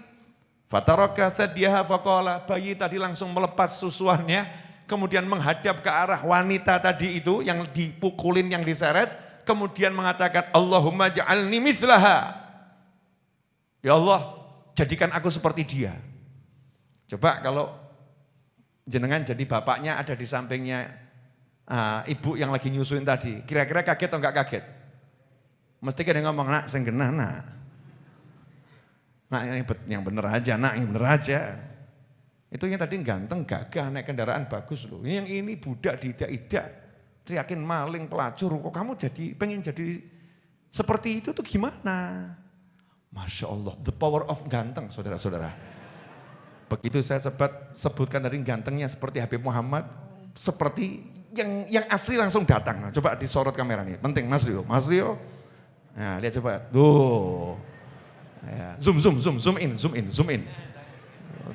[SPEAKER 2] Fataraka thadiyaha faqala, bayi tadi langsung melepas susuannya, kemudian menghadap ke arah wanita tadi itu yang dipukulin, yang diseret, kemudian mengatakan Allahumma ja'alni mithlaha. Ya Allah, jadikan aku seperti dia. Coba kalau jenengan jadi bapaknya ada di sampingnya ibu yang lagi nyusuin tadi, kira-kira kaget atau enggak kaget? Mesti kan yang ngomong, nak, sing genah nak. Nak yang bener aja, nak yang bener aja. Itu yang tadi ganteng, gagah, naik kendaraan bagus loh. Yang ini budak diidak-idak, teriakin maling, pelacur. Kok kamu pengen jadi seperti itu tuh gimana? Masya Allah, the power of ganteng, saudara-saudara. Begitu saya sebutkan tadi gantengnya seperti Habib Muhammad, seperti yang asli langsung datang. Nah, coba disorot kamera nih, penting Mas Rio. Nah, lihat coba, tuh. Ya, zoom in.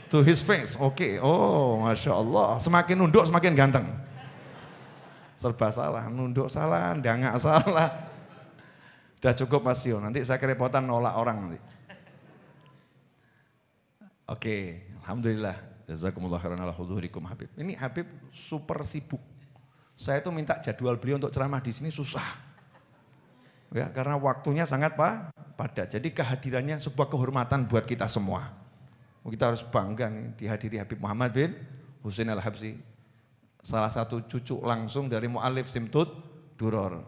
[SPEAKER 2] To his face, oke. Oh, Masya Allah, semakin nunduk semakin ganteng. Serba salah, nunduk salah, dangak salah. Udah cukup Mas Rio, nanti saya kerepotan nolak orang nanti. Oke, alhamdulillah. Jazakumullah khairan ala hudhurikum Habib. Ini Habib super sibuk. Saya tuh minta jadwal beliau untuk ceramah di sini susah. Ya, karena waktunya sangat padat. Jadi kehadirannya sebuah kehormatan buat kita semua. Kita harus bangga nih dihadiri Habib Muhammad bin Husain Al-Habsyi. Salah satu cucu langsung dari Mu'alif Simtud Duror.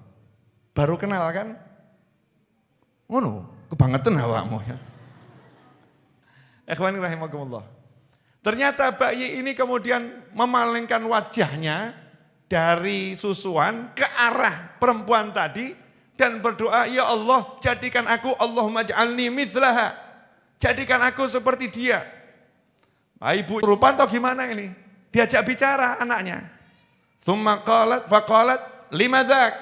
[SPEAKER 2] Baru kenal kan? Ngono, kebangetan awakmu ya. Ikhwani rahimakumullah. Ternyata bayi ini kemudian memalingkan wajahnya dari susuan ke arah perempuan tadi dan berdoa, ya Allah jadikan aku, Allahumma ja'alni mithlaha, jadikan aku seperti dia. Ibu rupa atau gimana ini? Diajak bicara anaknya. Tsumma qalat faqalat limadhak.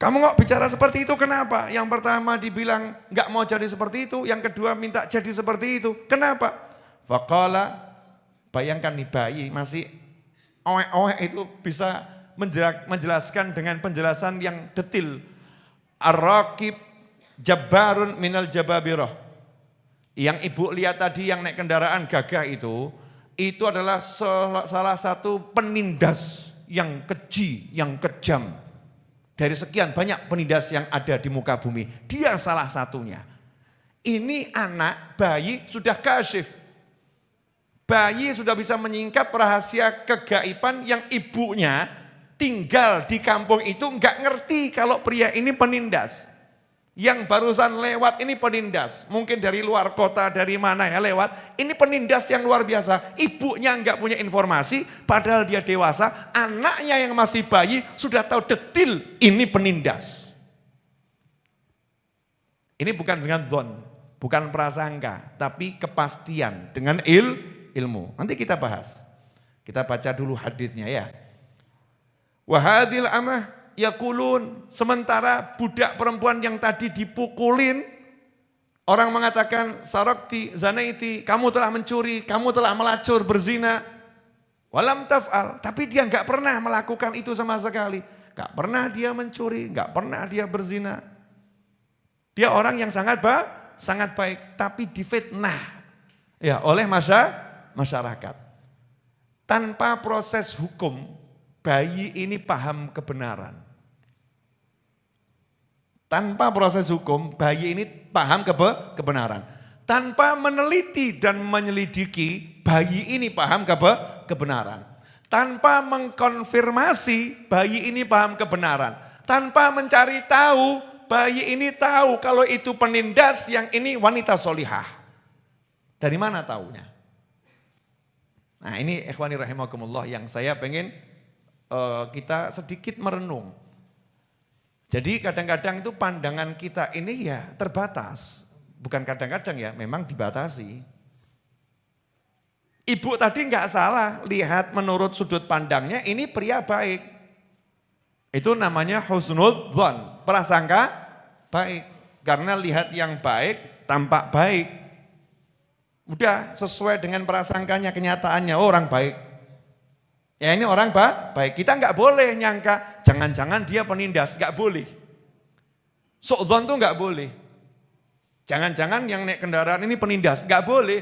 [SPEAKER 2] Kamu kok bicara seperti itu kenapa? Yang pertama dibilang enggak mau jadi seperti itu, yang kedua minta jadi seperti itu. Kenapa? Faqala, bayangkan nih bayi masih oek-oek itu bisa menjelaskan dengan penjelasan yang detil. Ar-raqib jabbarun minal jababirah. Yang ibu lihat tadi yang naik kendaraan gagah itu adalah salah satu penindas yang keji, yang kejam. Dari sekian banyak penindas yang ada di muka bumi, dia salah satunya. Ini anak bayi sudah kasyif. Bayi sudah bisa menyingkap rahasia kegaiban yang ibunya tinggal di kampung itu enggak ngerti kalau pria ini penindas. Yang barusan lewat ini penindas. Mungkin dari luar kota, dari mana ya lewat. Ini penindas yang luar biasa. Ibunya enggak punya informasi, padahal dia dewasa. Anaknya yang masih bayi sudah tahu detil ini penindas. Ini bukan dengan dhon, bukan prasangka, tapi kepastian dengan ilmu. Nanti kita bahas. Kita baca dulu haditsnya ya. Wahadil amah yakulun, sementara budak perempuan yang tadi dipukulin, orang mengatakan sarakti zanaiti, kamu telah mencuri, kamu telah melacur, berzina. Walam taf'al, tapi dia enggak pernah melakukan itu sama sekali. Enggak pernah dia mencuri, enggak pernah dia berzina. Dia orang yang sangat baik, tapi difitnah ya oleh masyarakat. Tanpa proses hukum, bayi ini paham kebenaran. Tanpa proses hukum, bayi ini paham kebenaran. tanpa meneliti dan menyelidiki bayi ini paham kebenaran. Tanpa mengkonfirmasi bayi ini paham kebenaran. Tanpa mencari tahu bayi ini tahu kalau itu penindas, yang ini wanita solihah. Dari mana taunya? Nah ini ikhwani rahimakumullah yang saya pengen kita sedikit merenung. Jadi kadang-kadang itu pandangan kita ini ya terbatas. Bukan kadang-kadang ya, memang dibatasi. Ibu tadi nggak salah, lihat menurut sudut pandangnya ini pria baik. Itu namanya husnul dzan, prasangka baik. Karena lihat yang baik, tampak baik. Udah sesuai dengan prasangkanya, kenyataannya orang baik. Ya ini orang baik, kita nggak boleh nyangka, jangan-jangan dia penindas, nggak boleh. Su'dzon tuh nggak boleh. Jangan-jangan yang naik kendaraan ini penindas, nggak boleh.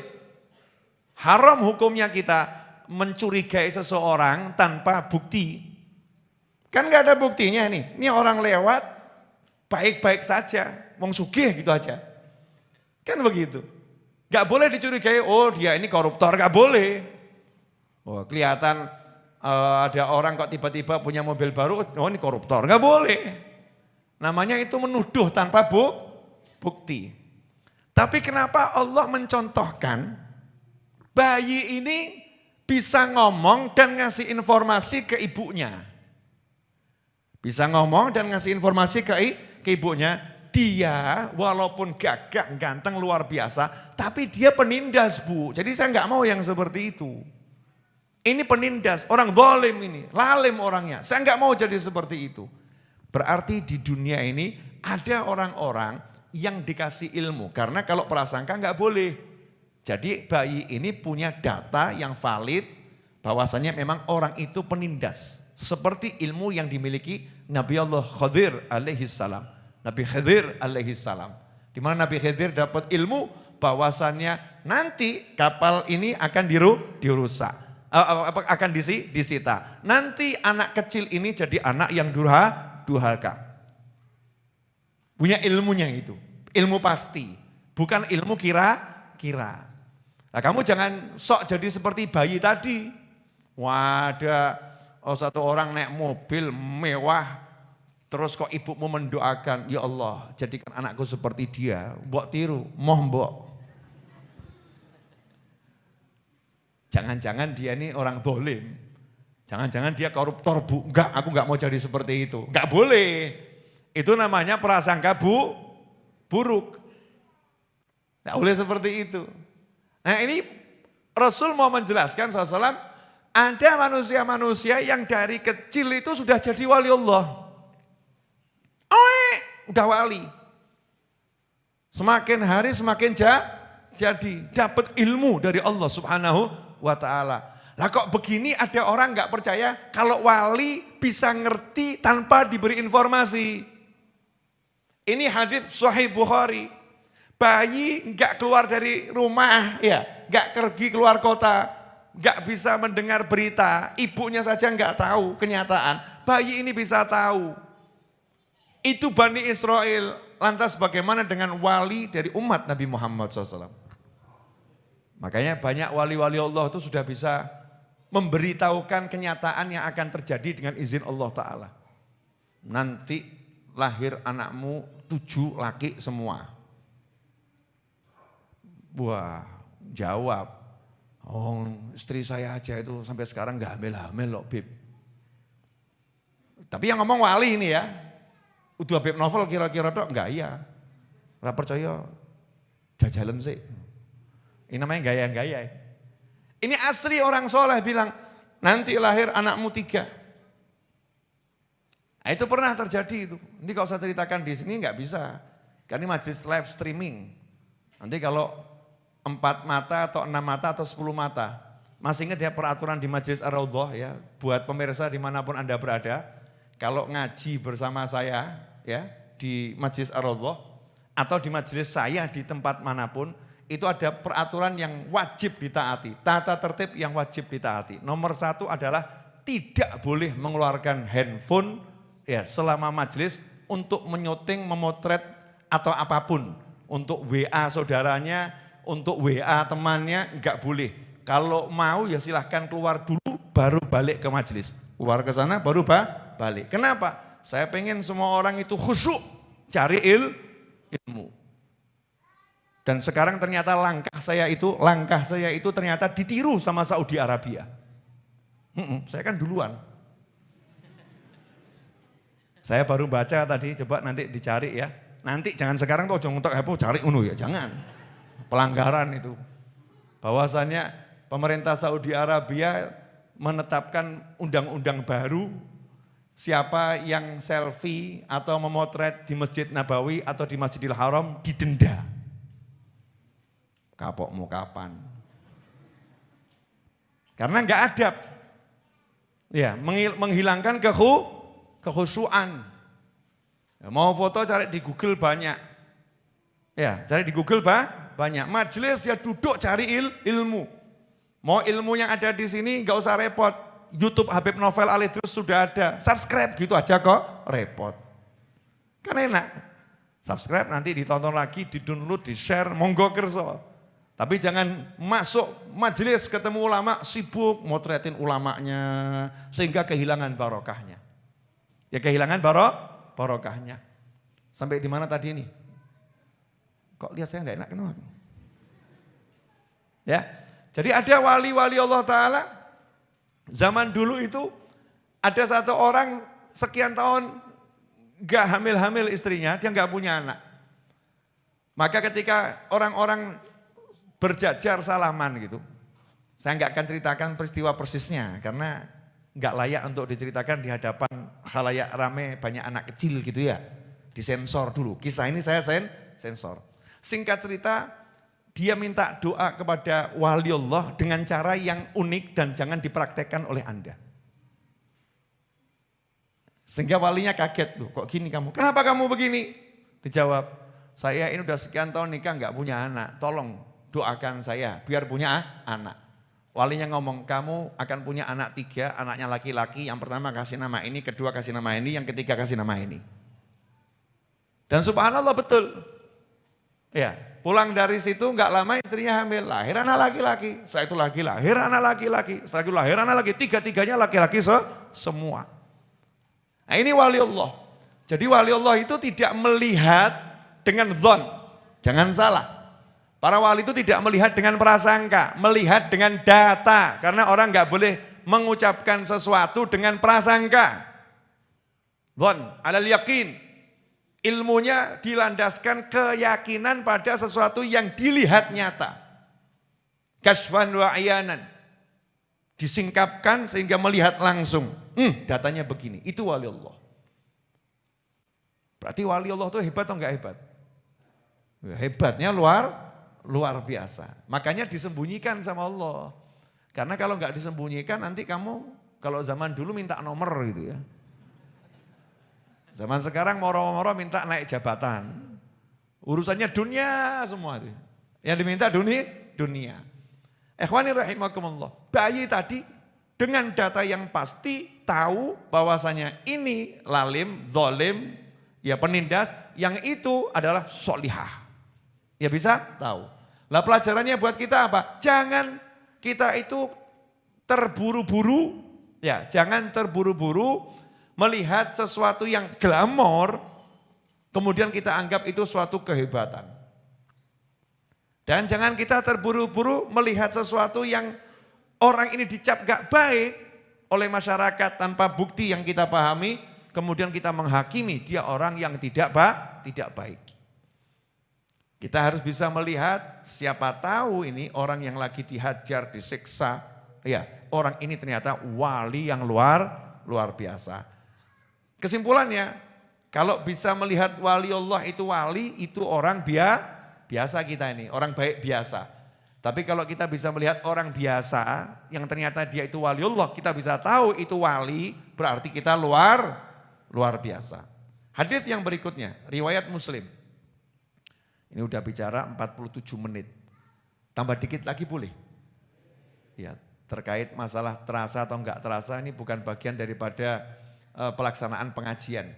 [SPEAKER 2] Haram hukumnya kita mencurigai seseorang tanpa bukti. Kan nggak ada buktinya nih, ini orang lewat baik-baik saja, wong sugih gitu aja. Kan begitu. Nggak boleh dicurigai, oh dia ini koruptor, nggak boleh. Oh kelihatan ada orang kok tiba-tiba punya mobil baru, oh ini koruptor, nggak boleh. Namanya itu menuduh tanpa bukti. Tapi kenapa Allah mencontohkan bayi ini bisa ngomong dan ngasih informasi ke ibunya. Bisa ngomong dan ngasih informasi ke ibunya. Dia walaupun gagah, ganteng, luar biasa, tapi dia penindas Bu. Jadi saya nggak mau yang seperti itu. Ini penindas, orang zalim ini, lalim orangnya. Saya nggak mau jadi seperti itu. Berarti di dunia ini ada orang-orang yang dikasih ilmu. Karena kalau prasangka nggak boleh. Jadi bayi ini punya data yang valid bahwasannya memang orang itu penindas. Seperti ilmu yang dimiliki Nabi Allah Khidir alaihi salam. Nabi Khidir alaihi salam. Di mana Nabi Khidir dapat ilmu bahwasannya nanti kapal ini akan dirusak. Akan disita. Nanti anak kecil ini jadi anak yang durhaka. Punya ilmunya itu. Ilmu pasti. Bukan ilmu kira-kira. Nah kamu jangan sok jadi seperti bayi tadi. Wah ada satu orang naik mobil mewah. Terus kok ibumu mendoakan, ya Allah jadikan anakku seperti dia. Mbok tiru, mbok. Jangan-jangan dia ini orang dolim. Jangan-jangan dia koruptor Bu. Enggak, aku enggak mau jadi seperti itu. Enggak boleh. Itu namanya prasangka buruk. Enggak boleh seperti itu. Nah ini Rasul mau menjelaskan SAW, ada manusia-manusia yang dari kecil itu sudah jadi wali Allah. Udah wali. Semakin hari semakin jadi. Dapat ilmu dari Allah Subhanahu wa ta'ala. Lah kok begini ada orang nggak percaya kalau wali bisa ngerti tanpa diberi informasi. Ini hadits Sahih Bukhari. Bayi nggak keluar dari rumah, ya, nggak pergi keluar kota, nggak bisa mendengar berita, ibunya saja nggak tahu kenyataan. Bayi ini bisa tahu. Itu Bani Israel. Lantas bagaimana dengan wali dari umat Nabi Muhammad SAW? Makanya banyak wali-wali Allah itu sudah bisa memberitahukan kenyataan yang akan terjadi dengan izin Allah Ta'ala. Nanti lahir anakmu 7 laki semua. Wah, jawab. Oh, istri saya aja itu sampai sekarang gak hamil-hamil loh, Bib. Tapi yang ngomong wali ini ya. Udah Bib novel kira-kira dok, enggak iya. Ora percaya, jajalan sih. Ini namanya gaya-gaya. Ini asli orang soleh bilang, nanti lahir anakmu 3. Nah, itu pernah terjadi itu. Nanti kalau saya ceritakan di sini nggak bisa. Karena ini majelis live streaming. Nanti kalau 4 mata atau 6 mata atau 10 mata. Masih ingat ya peraturan di Majelis Ar-Raudhah ya. Buat pemirsa dimanapun Anda berada. Kalau ngaji bersama saya ya di Majelis Ar-Raudhah. Atau di majelis saya di tempat manapun. Itu ada peraturan yang wajib ditaati, tata tertib yang wajib ditaati. Nomor 1 adalah tidak boleh mengeluarkan handphone ya selama majelis untuk menyuting, memotret atau apapun. Untuk WA saudaranya, untuk WA temannya enggak boleh. Kalau mau ya silahkan keluar dulu baru balik ke majelis. Keluar ke sana baru balik. Kenapa? Saya pengen semua orang itu khusyuk cari ilmu. Dan sekarang ternyata langkah saya itu ternyata ditiru sama Saudi Arabia. Saya kan duluan. Saya baru baca tadi, coba nanti dicari ya. Nanti jangan sekarang tuh jangan untuk apa cari ya, jangan. Pelanggaran itu. Bahwasannya pemerintah Saudi Arabia menetapkan undang-undang baru, siapa yang selfie atau memotret di Masjid Nabawi atau di Masjidil Haram didenda. Kapokmu kapan? Karena enggak adab. Ya, menghilangkan kekhusyuan. Mau foto cari di Google banyak. Ya, cari di Google banyak. Majelis ya duduk cari ilmu. Mau ilmu yang ada di sini enggak usah repot. YouTube Habib Novel Alidrus sudah ada. Subscribe gitu aja kok, repot. Kan enak. Subscribe nanti ditonton lagi, di-download, di-share, monggo kerso. Tapi jangan masuk majelis ketemu ulama sibuk motretin ulamanya sehingga kehilangan barokahnya. Ya kehilangan barokahnya. Sampai di mana tadi ini? Kok lihat saya enggak enak kenapa? Ya. Jadi ada wali-wali Allah Ta'ala. Zaman dulu itu ada satu orang sekian tahun enggak hamil-hamil istrinya, dia enggak punya anak. Maka ketika orang-orang berjajar salaman gitu. Saya enggak akan ceritakan peristiwa persisnya karena enggak layak untuk diceritakan di hadapan khalayak rame banyak anak kecil gitu ya. Disensor dulu. Kisah ini saya sensor. Singkat cerita, dia minta doa kepada wali Allah dengan cara yang unik dan jangan dipraktekkan oleh Anda. Sehingga walinya kaget tuh, kok gini kamu? Kenapa kamu begini? Dijawab, saya ini udah sekian tahun nikah enggak punya anak, tolong doakan saya biar punya anak. Walinya ngomong, kamu akan punya anak 3, anaknya laki-laki, yang pertama kasih nama ini, kedua kasih nama ini, yang ketiga kasih nama ini. Dan subhanallah betul. Ya, pulang dari situ enggak lama istrinya hamil, lahir anak laki-laki. Setelah itu lagi lahir anak laki-laki, setelah itu lahir anak laki, tiga-tiganya laki-laki semua. Nah ini wali Allah. Jadi wali Allah itu tidak melihat dengan dhon, jangan salah. Para wali itu tidak melihat dengan prasangka, melihat dengan data. Karena orang enggak boleh mengucapkan sesuatu dengan prasangka. Dhon, alal yakin. Ilmunya dilandaskan keyakinan pada sesuatu yang dilihat nyata. Kasfan wa ayanan. Disingkapkan sehingga melihat langsung. Datanya begini, itu wali Allah. Berarti wali Allah itu hebat atau enggak hebat? Hebatnya luar biasa. Makanya disembunyikan sama Allah. Karena kalau enggak disembunyikan nanti kamu kalau zaman dulu minta nomor gitu ya. Zaman sekarang moro-moro minta naik jabatan. Urusannya dunia semua. Yang diminta dunia. Ikhwani rahimakumullah. Bayi tadi dengan data yang pasti tahu bahwasanya ini lalim, zalim, ya penindas, yang itu adalah solihah. Ya bisa tahu. Lah pelajarannya buat kita apa? Jangan kita itu terburu-buru, ya jangan terburu-buru melihat sesuatu yang glamor, kemudian kita anggap itu suatu kehebatan. Dan jangan kita terburu-buru melihat sesuatu yang orang ini dicap gak baik oleh masyarakat tanpa bukti yang kita pahami, kemudian kita menghakimi dia orang yang tidak baik. Kita harus bisa melihat siapa tahu ini orang yang lagi dihajar, disiksa, ya orang ini ternyata wali yang luar biasa. Kesimpulannya, kalau bisa melihat wali Allah itu wali, itu orang biasa kita ini, orang baik biasa. Tapi kalau kita bisa melihat orang biasa yang ternyata dia itu wali Allah, kita bisa tahu itu wali, berarti kita luar biasa. Hadis yang berikutnya, riwayat Muslim. Ini udah bicara 47 menit. Tambah dikit lagi boleh? Ya, terkait masalah terasa atau enggak terasa ini bukan bagian daripada pelaksanaan pengajian.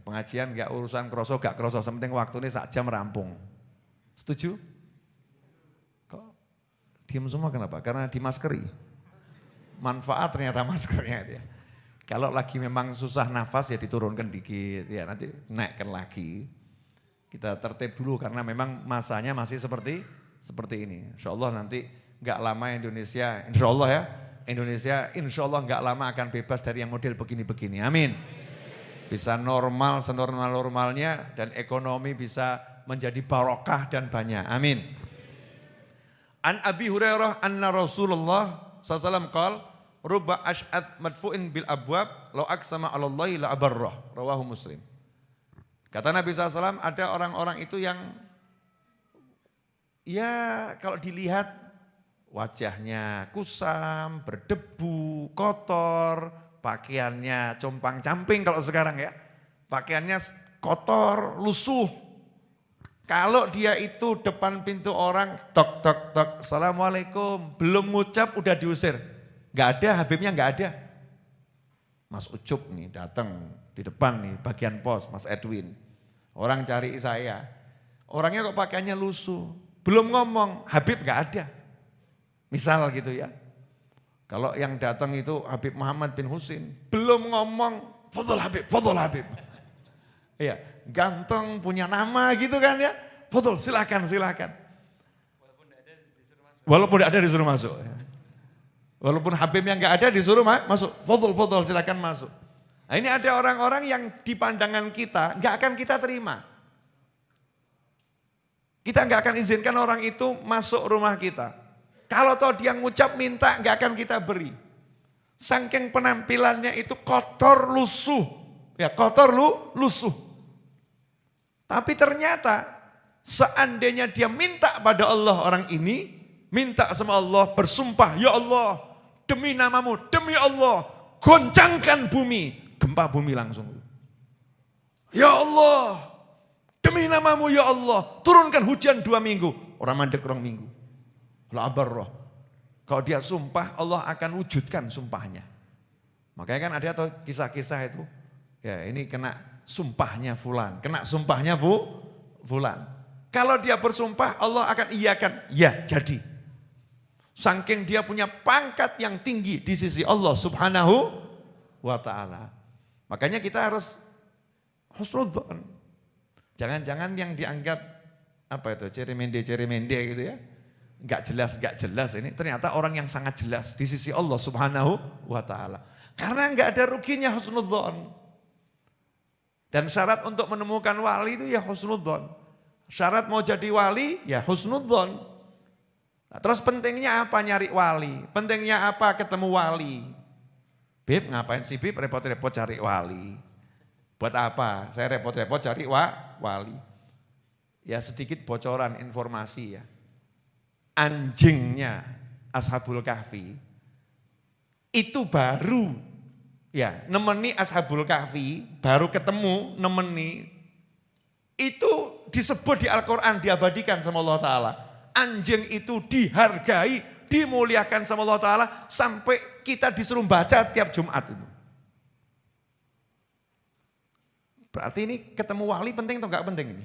[SPEAKER 2] Pengajian enggak urusan kroso, enggak kroso, sementing waktu ini sak jam rampung. Setuju? Diam semua kenapa? Karena dimaskeri. Manfaat ternyata maskernya itu ya. Kalau lagi memang susah nafas ya diturunkan dikit, ya nanti naikkan lagi. Kita tertib dulu karena memang masanya masih seperti ini. Insya Allah nanti nggak lama Indonesia, insya Allah ya, Indonesia insya Allah nggak lama akan bebas dari yang model begini-begini. Amin. Bisa normal, senormal-normalnya dan ekonomi bisa menjadi barokah dan banyak. Amin. An Abi Hurairah anna Rasulullah SAW qala rubba ash'ath madfu'in bil abwab law aqsama 'ala Allahi la abarrah. Rawahu Muslim. Kata Nabi SAW, ada orang-orang itu yang ya kalau dilihat wajahnya kusam, berdebu, kotor, pakaiannya compang-camping kalau sekarang ya. Pakaiannya kotor, lusuh. Kalau dia itu depan pintu orang, tok tok tok, assalamualaikum, belum ngucap udah diusir. Gak ada, Habibnya gak ada. Mas Ucup nih datang di depan nih, bagian pos, Mas Edwin. Orang cari saya, orangnya kok pakaiannya lusuh, belum ngomong, Habib gak ada. Misal gitu ya. Kalau yang datang itu Habib Muhammad bin Husin, belum ngomong, fadhol Habib, fadhol Habib. Iya, ganteng, punya nama gitu kan ya. Fadhol, silakan. Walaupun ada disuruh masuk. Walaupun Habib yang gak ada disuruh masuk, fadhol, silakan masuk. Nah ini ada orang-orang yang di pandangan kita gak akan kita terima. Kita gak akan izinkan orang itu masuk rumah kita. Kalau toh dia ngucap minta gak akan kita beri. Saking penampilannya itu kotor lusuh. Ya kotor lusuh. Tapi ternyata seandainya dia minta pada Allah orang ini. Minta sama Allah bersumpah, ya Allah demi namamu, demi Allah goncangkan bumi. Gempa bumi langsung. Ya Allah, demi namamu ya Allah, turunkan hujan 2 minggu. Orang mandek 2 minggu. La abarrah. Kalau dia sumpah, Allah akan wujudkan sumpahnya. Makanya kan ada atau kisah-kisah itu. Ya ini kena sumpahnya fulan, kena sumpahnya fulan. Kalau dia bersumpah, Allah akan iyakan. Ya jadi. Saking dia punya pangkat yang tinggi di sisi Allah subhanahu wa ta'ala. Makanya kita harus husnudzon. Jangan-jangan yang dianggap apa itu ceremende gitu ya. Enggak jelas ini ternyata orang yang sangat jelas di sisi Allah Subhanahu wa taala. Karena enggak ada ruginya husnudzon. Dan syarat untuk menemukan wali itu ya husnudzon. Syarat mau jadi wali ya husnudzon. Nah, terus pentingnya apa nyari wali? Pentingnya apa ketemu wali? Bib, ngapain sih Bib repot-repot cari wali? Buat apa? Saya repot-repot cari wali. Ya sedikit bocoran informasi ya. Anjingnya Ashabul Kahfi itu baru ya nemeni Ashabul Kahfi, baru ketemu nemeni. Itu disebut di Al-Quran, diabadikan sama Allah Ta'ala. Anjing itu dihargai, dimuliakan sama Allah Ta'ala sampai kita disuruh baca tiap Jumat itu. Berarti ini ketemu wali penting atau enggak penting ini?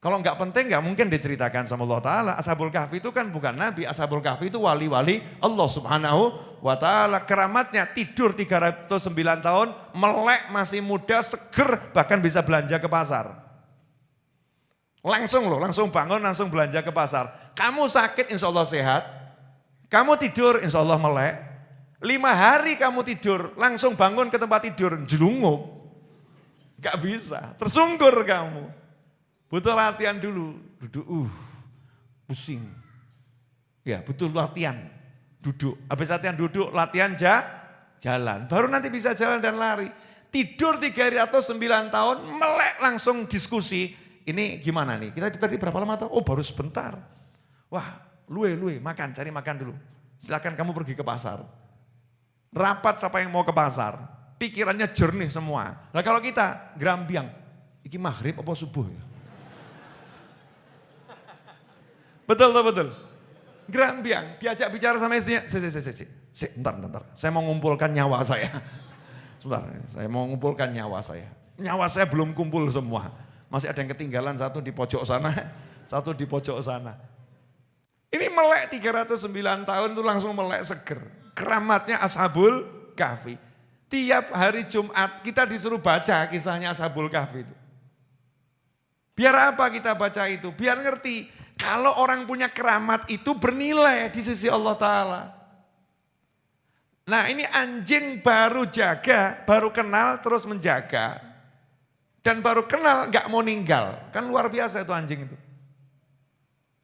[SPEAKER 2] Kalau enggak penting enggak mungkin diceritakan sama Allah Ta'ala. Ashabul Kahfi itu kan bukan nabi, Ashabul Kahfi itu wali-wali Allah Subhanahu wa Ta'ala. Keramatnya tidur 309 tahun, melek, masih muda, seger, bahkan bisa belanja ke pasar. Langsung bangun, langsung belanja ke pasar. Kamu sakit insya Allah sehat, kamu tidur insya Allah melek. 5 hari kamu tidur, langsung bangun ke tempat tidur, jelunguk. Gak bisa, tersungkur kamu. Butuh latihan dulu, duduk, pusing. Ya butuh latihan, duduk. Habis latihan duduk, latihan jalan. Baru nanti bisa jalan dan lari. Tidur 309 tahun, melek langsung diskusi. Ini gimana nih? Kita tadi berapa lama tahu? Oh baru sebentar. Wah luwe, makan, cari makan dulu. Silakan kamu pergi ke pasar. Rapat siapa yang mau ke pasar. Pikirannya jernih semua. Nah kalau kita gerambiang, iki maghrib apa subuh ya? Betul. Gerambiang, diajak bicara sama istrinya. Bentar. Saya mau ngumpulkan nyawa saya. Sebentar, saya mau ngumpulkan nyawa saya. Nyawa saya belum kumpul semua. Masih ada yang ketinggalan, satu di pojok sana, satu di pojok sana. Ini melek 309 tahun tuh langsung melek seger. Keramatnya Ashabul Kahfi. Tiap hari Jumat kita disuruh baca kisahnya Ashabul Kahfi itu. Biar apa kita baca itu? Biar ngerti kalau orang punya keramat itu bernilai di sisi Allah Ta'ala. Nah ini anjing baru jaga, baru kenal terus menjaga. Dan baru kenal gak mau ninggal. Kan luar biasa itu anjing itu.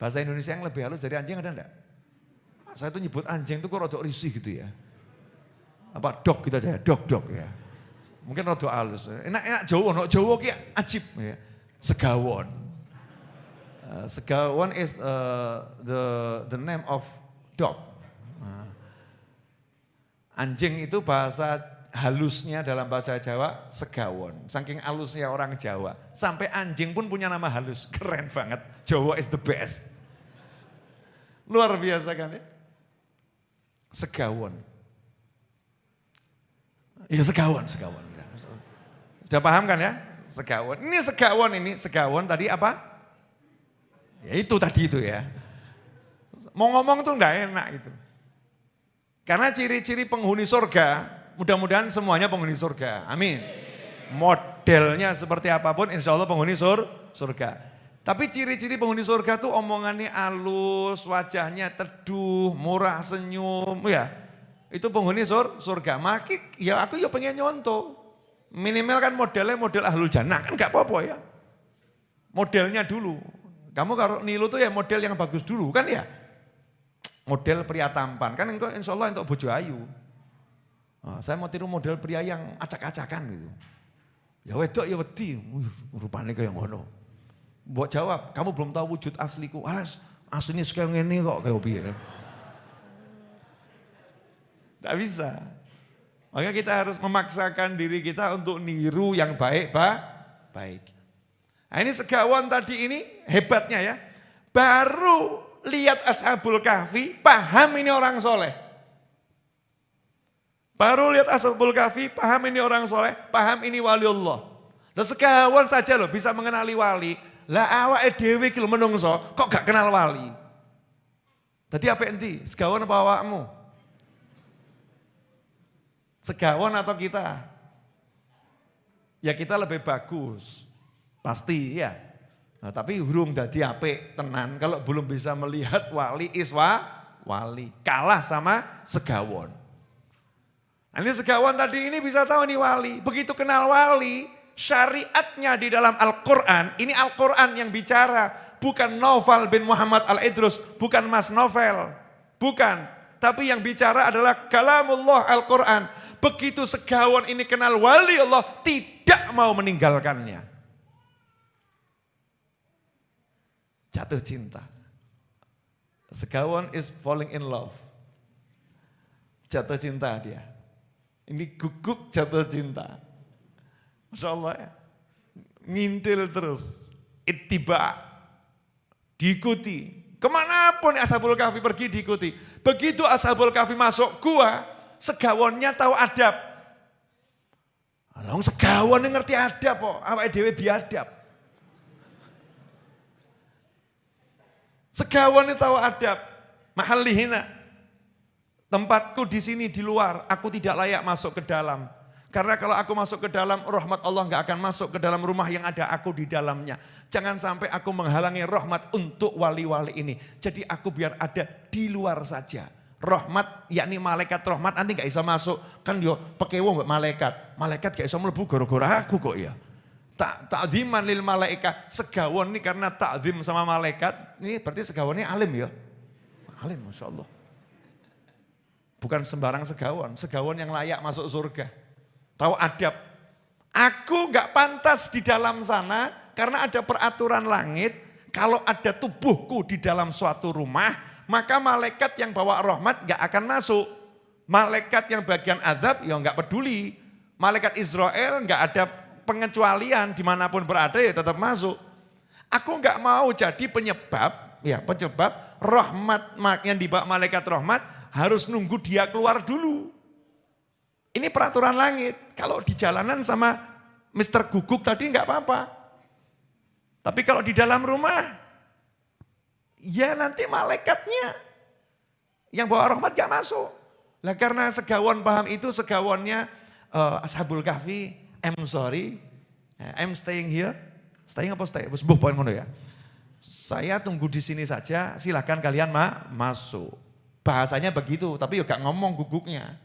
[SPEAKER 2] Bahasa Indonesia yang lebih halus dari anjing ada enggak? Saya tuh nyebut anjing itu kok rodok risih gitu ya. Apa dog gitu aja ya, dog ya. Mungkin rodok halus. Enak Jawa, no Jawa ki ajib ya. Segawon. Segawon is the name of dog. Anjing itu bahasa halusnya dalam bahasa Jawa segawon. Saking halusnya orang Jawa. Sampai anjing pun punya nama halus. Keren banget. Jawa is the best. Luar biasa kan ya. Segawon. Ya segawon. Sudah paham kan ya? Segawon. Ini segawon tadi apa? Ya itu tadi itu ya. Mau ngomong tuh enggak enak gitu. Karena ciri-ciri penghuni surga, mudah-mudahan semuanya penghuni surga. Amin. Modelnya seperti apapun insya Allah penghuni surga. Tapi ciri-ciri penghuni surga tuh omongannya halus, wajahnya teduh, murah senyum. Ya, itu penghuni surga. Maki, ya aku ya pengen nyontoh. Minimal kan modelnya model ahlul jannah kan gak apa-apa ya. Modelnya dulu. Kamu kalau nilu tuh ya model yang bagus dulu kan ya. Model pria tampan, kan engkau insya Allah untuk bojo ayu. Nah, saya mau tiru model pria yang acak-acakan gitu. Ya wedok ya wedi, rupanya kayak ngono. Mbok jawab, kamu belum tahu wujud asliku. Alas, aslinya kayak ngene kok kayak piye. Tidak bisa. Maka kita harus memaksakan diri kita untuk niru yang baik. Nah ini segawon tadi ini hebatnya ya. Baru lihat Ashabul Kahfi, paham ini orang soleh. Baru lihat Ashabul Kahfi, paham ini orang soleh, paham ini wali Allah. Nah segawon saja loh bisa mengenali wali. Lah awake dhewe iki lho menungso, kok gak kenal wali. Tadi apa enti? Segawon apa awakmu? Segawon atau kita? Ya kita lebih bagus. Pasti ya. Nah, tapi hurung dadi apik tenan kalau belum bisa melihat wali wali. Kalah sama segawon. Nah, ini segawon tadi ini bisa tahu nih wali. Begitu kenal wali, syariatnya di dalam Al-Quran. Ini Al-Quran yang bicara. Bukan Novel bin Muhammad Al-Idrus. Bukan Mas Novel. Bukan. Tapi yang bicara adalah kalamullah Al-Quran. Begitu segawon ini kenal wali Allah, tidak mau meninggalkannya. Jatuh cinta. Segawon is falling in love. Jatuh cinta dia. Ini guguk jatuh cinta. Masya Allah ya. Ngintil terus. Ittiba. Diikuti. Kemanapun Ashabul Kahfi pergi diikuti. Begitu Ashabul Kahfi masuk gua, segawonnya tahu adab. Along segawon ngerti adab kok. Awake dhewe biadab. Segawon itu tahu adab, mahallihina. Tempatku di sini di luar, aku tidak layak masuk ke dalam. Karena kalau aku masuk ke dalam, rahmat Allah gak akan masuk ke dalam rumah yang ada aku di dalamnya. Jangan sampai aku menghalangi rahmat untuk wali-wali ini. Jadi aku biar ada di luar saja. Rahmat, yakni malaikat rahmat nanti gak bisa masuk. Kan yo pekewo mbak malaikat. Malaikat gak bisa melebu gara-gara aku kok ya. Ta'ziman lil malaika, segawon ini karena ta'zim sama malaikat, ini berarti segawonnya alim ya. Alim Masya Allah. Bukan sembarang segawon yang layak masuk surga. Tahu adab. Aku gak pantas di dalam sana karena ada peraturan langit, kalau ada tubuhku di dalam suatu rumah, maka malaikat yang bawa rahmat gak akan masuk. Malaikat yang bagian azab ya gak peduli. Malaikat Israel gak ada pengecualian dimanapun berada ya tetap masuk. Aku nggak mau jadi penyebab rahmat yang dibawa malaikat rahmat harus nunggu dia keluar dulu. Ini peraturan langit. Kalau di jalanan sama Mr. Guguk tadi nggak apa-apa. Tapi kalau di dalam rumah, ya nanti malaikatnya yang bawa rahmat gak masuk. Lah karena Segawon paham itu, Segawonnya Ashabul Kahfi, I'm sorry, I'm staying here. Staying apa stay? Sebuah poin ngono ya. Saya tunggu di sini saja, silahkan kalian masuk. Bahasanya begitu, tapi juga ngomong guguknya.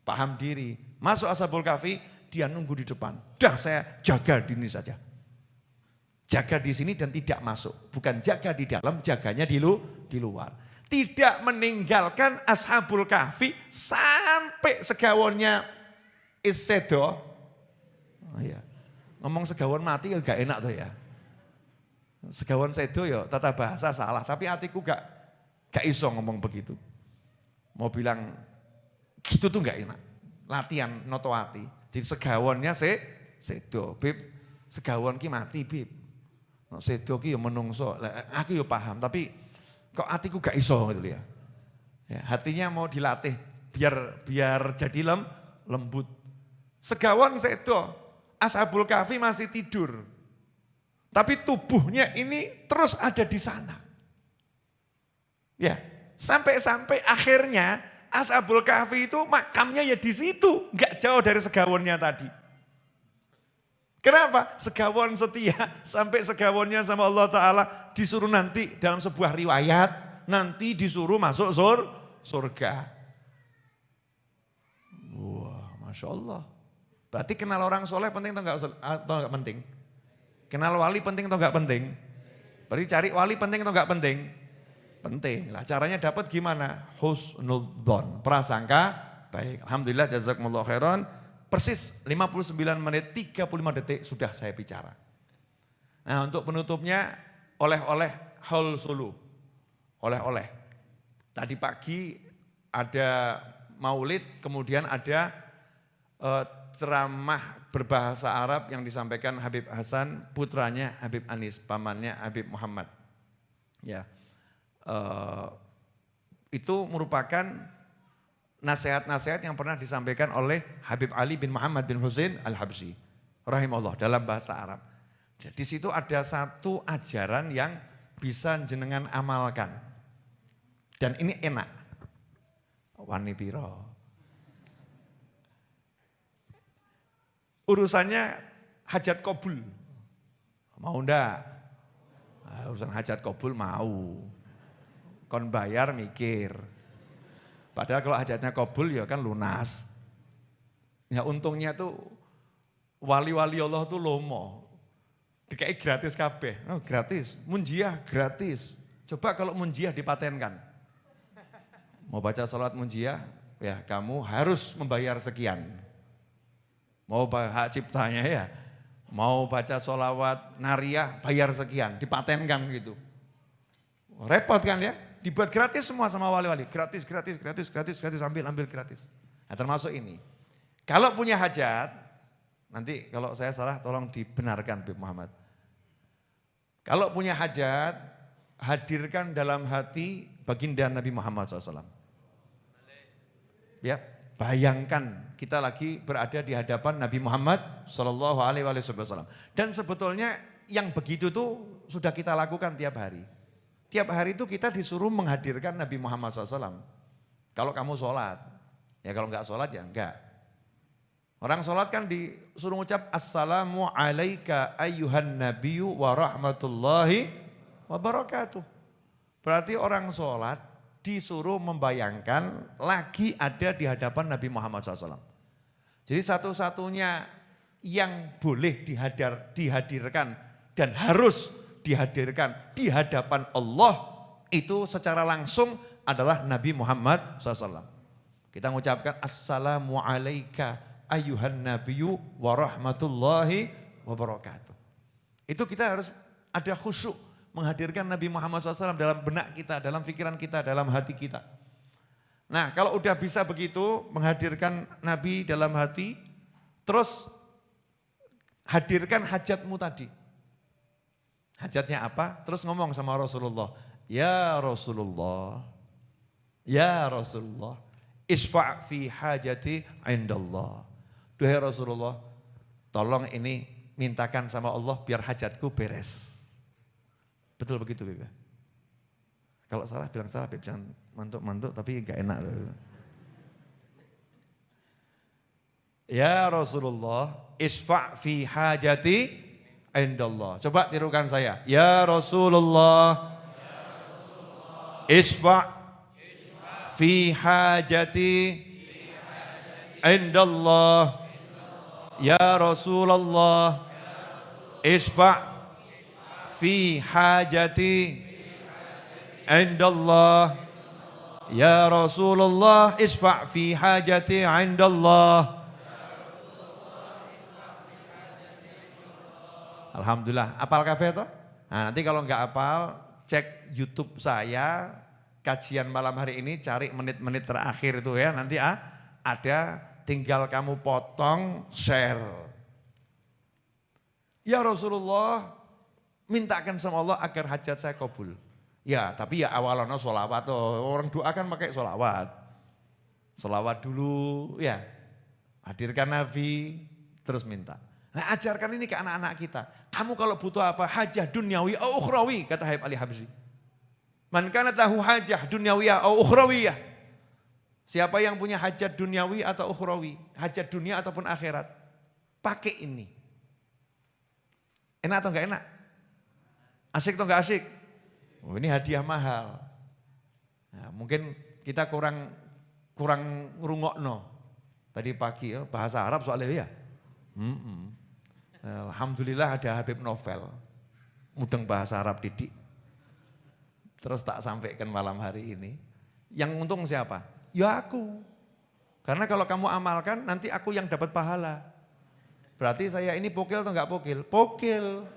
[SPEAKER 2] Paham diri. Masuk Ashabul Kahfi, dia nunggu di depan. Dah saya jaga di ini saja. Jaga di sini dan tidak masuk. Bukan jaga di dalam, jaganya di luar. Tidak meninggalkan Ashabul Kahfi sampai Segawonnya Isedo. Oh iya. Ngomong Segawon mati ya gak enak tuh ya. Segawon sedo ya tata bahasa salah, tapi hatiku gak iso ngomong begitu. Mau bilang gitu tuh gak enak. Latihan noto hati. Jadi Segawonnya sedo, Bib. Segawon ki mati, Bib. Sedo ki ya menungso. Aku ya paham, tapi kok hatiku gak iso gitu ya. Hatinya mau dilatih biar jadi lembut. Segawon sedo. Ashabul Kahfi masih tidur. Tapi tubuhnya ini terus ada di sana. Ya, sampai akhirnya Ashabul Kahfi itu makamnya ya di situ, enggak jauh dari Segawonnya tadi. Kenapa? Segawon setia sampai Segawonnya sama Allah Ta'ala disuruh nanti dalam sebuah riwayat, nanti disuruh masuk surga. Wah, Masya Allah. Berarti kenal orang soleh penting atau enggak penting? Kenal wali penting atau enggak penting? Berarti cari wali penting atau enggak penting? Penting. Lah caranya dapat gimana? Husnudzon, prasangka baik. Alhamdulillah jazakumullah khairan. Persis 59 menit 35 detik sudah saya bicara. Nah, untuk penutupnya oleh-oleh haul sulu. Oleh-oleh. Tadi pagi ada maulid, kemudian ada ceramah berbahasa Arab yang disampaikan Habib Hasan, putranya Habib Anis, pamannya Habib Muhammad. Ya, itu merupakan nasihat-nasihat yang pernah disampaikan oleh Habib Ali bin Muhammad bin Husain Al-Habsyi, rahimahullah, dalam bahasa Arab. Di situ ada satu ajaran yang bisa jenengan amalkan. Dan ini enak. Wani piro. Urusannya hajat kabul. Mau ndak? Nah, urusan hajat kabul mau. Kon bayar mikir. Padahal kalau hajatnya kabul ya kan lunas. Ya untungnya tuh wali-wali Allah tuh lomo. Dikai gratis kabeh. Oh, gratis. Munjiah gratis. Coba kalau munjiah dipatenkan. Mau baca sholat munjiah, ya kamu harus membayar sekian. Mau hak ciptanya ya, mau baca sholawat nariyah bayar sekian, dipatenkan gitu. Repot kan ya, dibuat gratis semua sama wali-wali, gratis, ambil gratis. Nah, termasuk ini. Kalau punya hajat, nanti kalau saya salah tolong dibenarkan Bib Muhammad. Kalau punya hajat, hadirkan dalam hati baginda Nabi Muhammad SAW. Ya. Bayangkan kita lagi berada di hadapan Nabi Muhammad SAW. Dan sebetulnya yang begitu tuh sudah kita lakukan tiap hari. Tiap hari itu kita disuruh menghadirkan Nabi Muhammad SAW. Kalau kamu sholat, ya kalau enggak sholat ya enggak. Orang sholat kan disuruh ucap Assalamu alaika ayyuhan nabiyyu wa rahmatullahi wa barakatuh. Berarti orang sholat disuruh membayangkan lagi ada di hadapan Nabi Muhammad SAW. Jadi satu-satunya yang boleh dihadirkan dan harus dihadirkan di hadapan Allah itu secara langsung adalah Nabi Muhammad SAW. Kita mengucapkan Assalamu alaika ayyuhan nabiyyu wa rahmatullahi wa barakatuh. Itu kita harus ada khusyuk. Menghadirkan Nabi Muhammad SAW dalam benak kita, dalam pikiran kita, dalam hati kita. Nah kalau udah bisa begitu, menghadirkan Nabi dalam hati, terus hadirkan hajatmu tadi. Hajatnya apa? Terus ngomong sama Rasulullah, Ya Rasulullah, Ya Rasulullah, isfa' fi hajati indallah. Duhai Rasulullah, tolong ini mintakan sama Allah biar hajatku beres. Betul begitu, Bibi? Kalau salah bilang salah, Beb. Jangan mantuk-mantuk tapi gak enak loh. Ya Rasulullah, isfa' fi hajati indallah. Coba tirukan saya. Ya Rasulullah, isfa' fi hajati indallah. Ya Rasulullah, isfa' fi hajati indallah. Ya Rasulullah, isfa' fi hajati indallah. Alhamdulillah, apal kabeh toh? Nah, nanti kalau enggak apal, cek YouTube saya, kajian malam hari ini, cari menit-menit terakhir itu ya, nanti ada, tinggal kamu potong, share. Ya Rasulullah, mintakan sama Allah agar hajat saya kabul. Ya, tapi ya awalnya sholawat, orang doa kan pakai sholawat. Sholawat dulu, ya, hadirkan Nabi, terus minta. Nah, ajarkan ini ke anak-anak kita. Kamu kalau butuh apa? Hajah duniawi au ukhrawi, kata Habib Ali Habsyi. Man kanat lahu hajah dunyawiyah au ukhrawiyah. Siapa yang punya hajat duniawi atau ukhrawi, hajat dunia ataupun akhirat, pakai ini. Enak atau enggak enak? Asik atau enggak asik? Oh, ini hadiah mahal. Nah, mungkin kita kurang ngrungokno. Tadi pagi bahasa Arab soalnya ya. Alhamdulillah ada Habib Novel, mudeng bahasa Arab didik. Terus tak sampaikan malam hari ini. Yang untung siapa? Ya aku. Karena kalau kamu amalkan nanti aku yang dapat pahala. Berarti saya ini pokil atau enggak pokil? Pokil.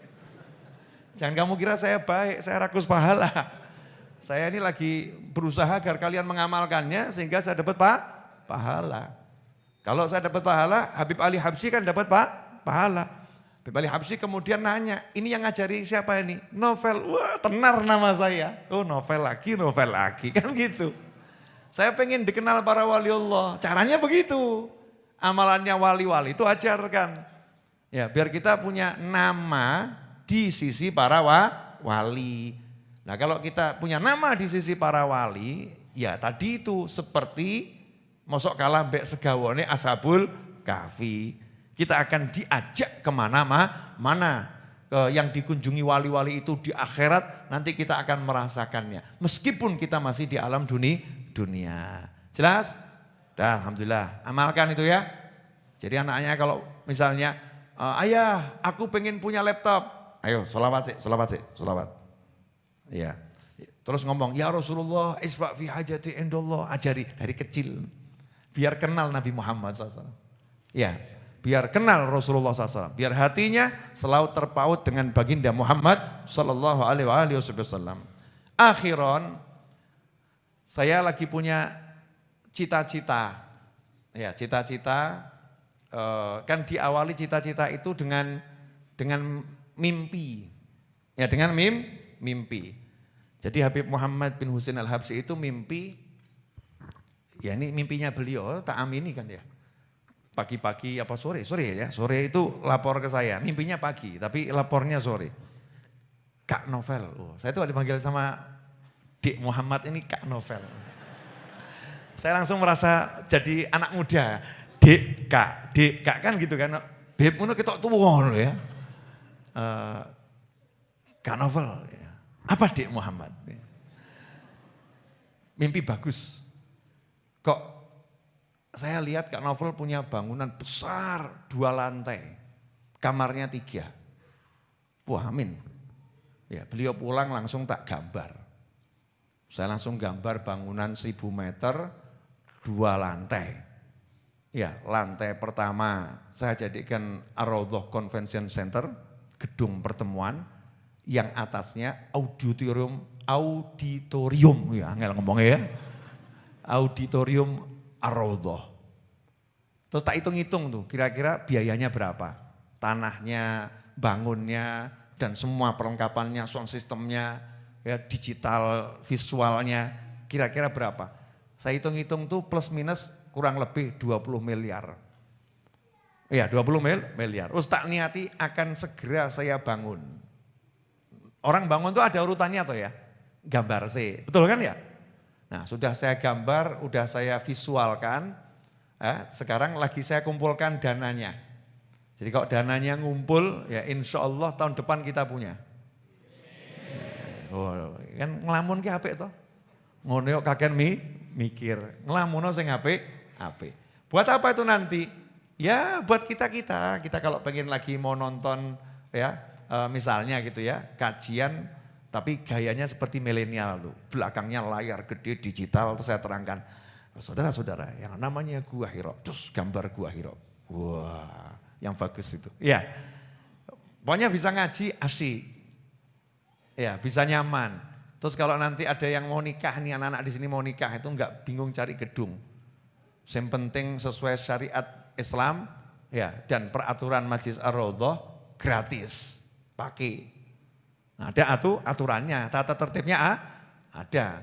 [SPEAKER 2] Jangan kamu kira saya baik, saya rakus pahala. Saya ini lagi berusaha agar kalian mengamalkannya sehingga saya dapat pahala. Kalau saya dapat pahala, Habib Ali Habsyi kan dapat pahala. Habib Ali Habsyi kemudian nanya, ini yang ngajari siapa ini? Novel, wah tenar nama saya. Oh novel lagi kan gitu. Saya pengen dikenal para wali Allah, caranya begitu. Amalannya wali-wali itu ajarkan. Ya biar kita punya nama di sisi para wali. Nah kalau kita punya nama di sisi para wali, ya tadi itu seperti mosok kalah mbek segawone Ashabul Kahfi. Kita akan diajak kemana-mana. Yang dikunjungi wali-wali itu di akhirat nanti kita akan merasakannya. Meskipun kita masih di alam dunia. Jelas? Dah alhamdulillah. Amalkan itu ya. Jadi anaknya kalau misalnya, ayah aku pengen punya laptop. Ayo sholawat. Ya. Terus ngomong, ya Rasulullah isfa' fi hajati indallah. Ajari dari kecil. Biar kenal Nabi Muhammad SAW. Ya, biar kenal Rasulullah SAW. Biar hatinya selalu terpaut dengan baginda Muhammad SAW. Akhiran, saya lagi punya cita-cita. Ya, cita-cita kan diawali cita-cita itu dengan mimpi. Ya, dengan mimpi. Jadi Habib Muhammad bin Husain Al-Habsyi itu mimpi. Ya ini mimpinya beliau, tak amini kan ya. Pagi-pagi apa sore ya. Sore itu lapor ke saya, mimpinya pagi tapi lapornya sore. Kak Novel, saya tuh dipanggil sama Dik Muhammad ini Kak Novel. Saya langsung merasa jadi anak muda. Dik Kak kan gitu kan. Beb ngono ketok tuwa lho ya. Kak Novel, ya. Apa Dik Muhammad? Mimpi bagus. Kok saya lihat Kak Novel punya bangunan besar 2 lantai, kamarnya 3. Wah amin. Ya, beliau pulang langsung tak gambar. Saya langsung gambar bangunan 1000 meter, 2 lantai. Ya, lantai pertama saya jadikan Ar-Raudhah Convention Center, gedung pertemuan, yang atasnya auditorium, ya angel ngomongnya ya. Auditorium Ar-Raudhah. Terus tak hitung-hitung tuh kira-kira biayanya berapa. Tanahnya, bangunnya, dan semua perlengkapannya, sound systemnya, ya, digital visualnya, kira-kira berapa. Saya hitung-hitung tuh plus minus kurang lebih 20 miliar. Iya 20 miliar. Terus tak niati akan segera saya bangun. Orang bangun tuh ada urutannya tuh ya. gambar sih, betul kan ya? Nah sudah saya gambar, sudah saya visualkan, sekarang lagi saya kumpulkan dananya. Jadi kalau dananya ngumpul, ya insya Allah tahun depan kita punya. Oh, kan ngelamun ki apik toh. Ngono yo kakek mikir, ngelamun sing apik. Buat apa itu nanti? Ya buat kita kalau pengen lagi mau nonton ya, misalnya gitu ya, kajian tapi gayanya seperti milenial tuh. Belakangnya layar gede digital, terus saya terangkan. Saudara-saudara, yang namanya Gua Hira, terus gambar Gua Hira. Wah, yang bagus itu. Ya, pokoknya bisa ngaji asik. Ya, bisa nyaman. Terus kalau nanti ada yang mau nikah nih, anak-anak di sini mau nikah itu enggak bingung cari gedung. Yang penting sesuai syariat Islam ya, dan peraturan Majlis Ar-Raudhah gratis. Pakai. Nah, ada aturannya, tata tertibnya ada.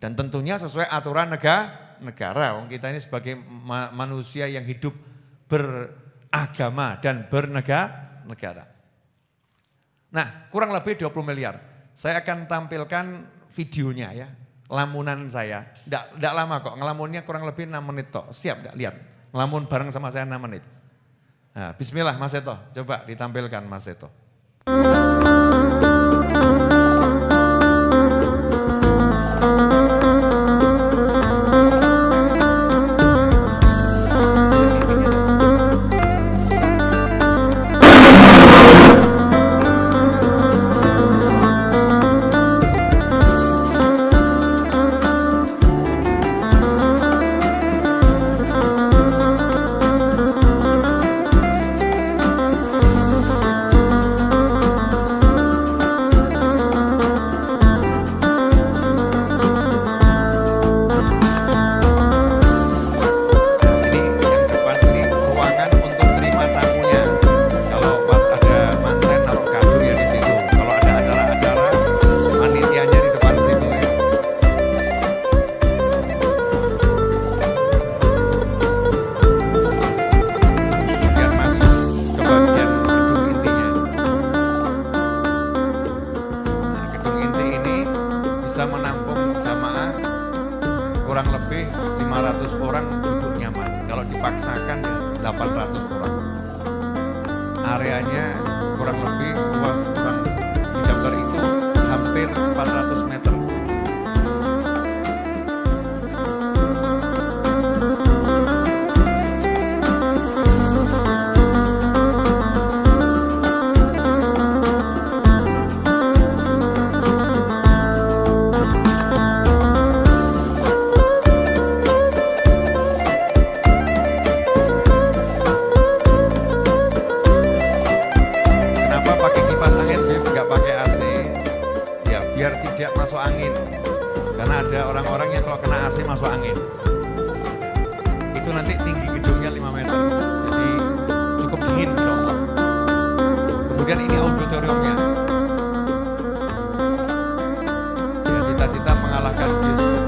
[SPEAKER 2] Dan tentunya sesuai aturan negara. Kita ini sebagai manusia yang hidup beragama dan bernegara. Nah, kurang lebih 20 miliar. Saya akan tampilkan videonya ya, lamunan saya. Tidak lama kok, ngelamunnya kurang lebih 6 menit toh. Siap enggak lihat? Ngelamun bareng sama saya 6 menit. Nah, bismillah Mas Seto, coba ditampilkan Mas Seto. Bisa menampung jamaah kurang lebih 500 orang duduk nyaman. Kalau dipaksakan ya 800 orang. Areanya kurang lebih luas kurang di gambar itu hampir 400 meter. Biar tidak masuk angin, karena ada orang-orang yang kalau kena AC masuk angin. Itu nanti tinggi gedungnya 5 meter, jadi cukup dingin insya Allah. Kemudian ini auditoriumnya, ya cita-cita mengalahkan bioskop.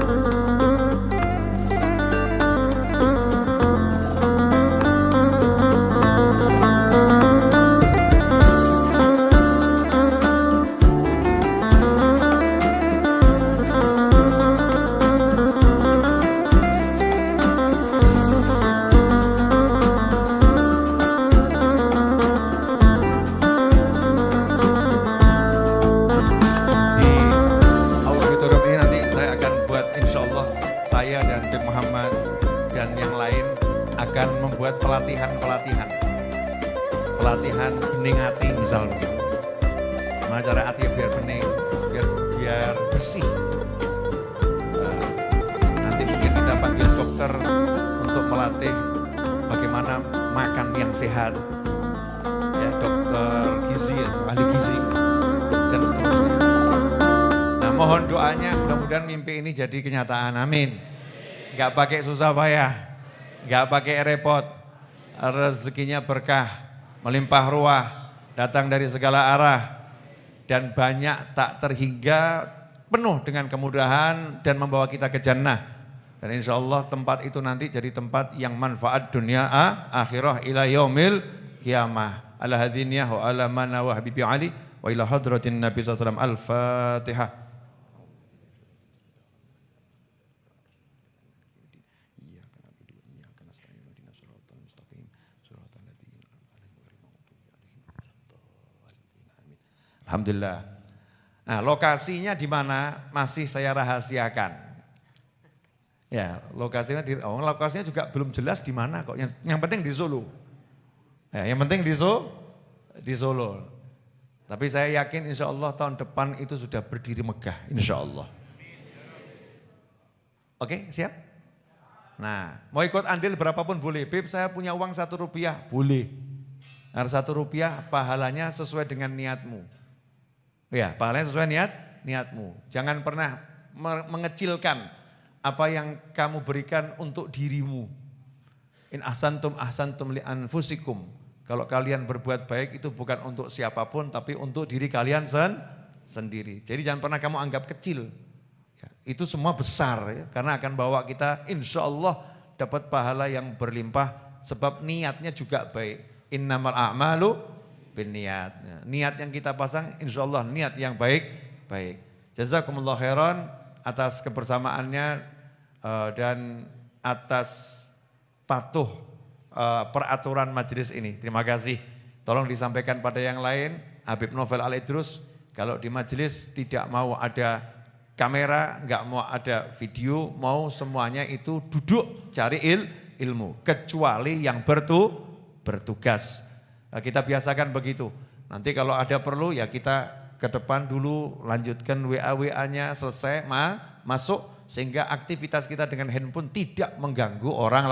[SPEAKER 2] Saya dan Bib Muhammad dan yang lain akan membuat pelatihan bening hati misalnya. Gimana cara hati biar bening, biar bersih. Nanti mungkin kita panggil dokter untuk melatih bagaimana makan yang sehat, ya dokter gizi, ahli gizi dan seterusnya. Nah, mohon doanya mudah-mudahan mimpi ini jadi kenyataan. Amin. Gak pakai susah payah, gak pakai repot, rezekinya berkah, melimpah ruah, datang dari segala arah, dan banyak tak terhingga, penuh dengan kemudahan dan membawa kita ke jannah. Dan insya Allah tempat itu nanti jadi tempat yang manfaat dunia akhirah ila yaumil qiyamah. Ala hadiniyah wa ala mana wa habibi Ali wa ila hadratin Nabi SAW. Al-Fatihah. Alhamdulillah. Nah, lokasinya di mana masih saya rahasiakan. Ya, lokasinya juga belum jelas di mana kok. Yang penting di Solo. Ya, yang penting di Solo. Tapi saya yakin insya Allah tahun depan itu sudah berdiri megah, insya Allah. Oke, siap? Nah, mau ikut andil berapapun boleh. Beb, saya punya uang 1 rupiah, boleh. Nah, 1 rupiah pahalanya sesuai dengan niatmu. Ya, pahalanya sesuai niatmu. Jangan pernah mengecilkan apa yang kamu berikan untuk dirimu. In ahsantum li anfusikum. Kalau kalian berbuat baik itu bukan untuk siapapun tapi untuk diri kalian sendiri. Jadi jangan pernah kamu anggap kecil. Ya, itu semua besar ya, karena akan bawa kita insya Allah dapat pahala yang berlimpah sebab niatnya juga baik. Innamal a'malu binniyat. Ya, niat yang kita pasang insya Allah niat yang baik. Jazakumullah khairan atas kebersamaannya dan atas patuh peraturan majelis ini. Terima kasih. Tolong disampaikan pada yang lain. Habib Novel Al-Idrus, kalau di majelis tidak mau ada kamera, enggak mau ada video, mau semuanya itu duduk cari ilmu. Kecuali yang bertugas. Nah, kita biasakan begitu. Nanti kalau ada perlu ya kita ke depan dulu, lanjutkan WA-WA-nya selesai, masuk. Sehingga aktivitas kita dengan handphone tidak mengganggu orang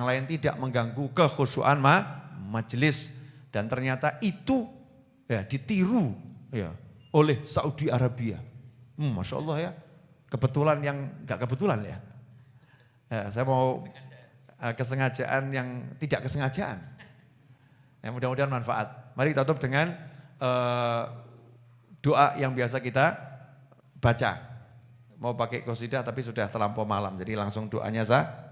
[SPEAKER 2] lain, tidak mengganggu kekhusyuan majelis. Dan ternyata itu ya ditiru ya oleh Saudi Arabia. Masya Allah ya, kebetulan yang enggak kebetulan ya. Saya mau kesengajaan yang tidak kesengajaan. Ya, mudah-mudahan manfaat. Mari kita tutup dengan doa yang biasa kita baca. Mau pakai qasidah tapi sudah terlampau malam, jadi langsung doanya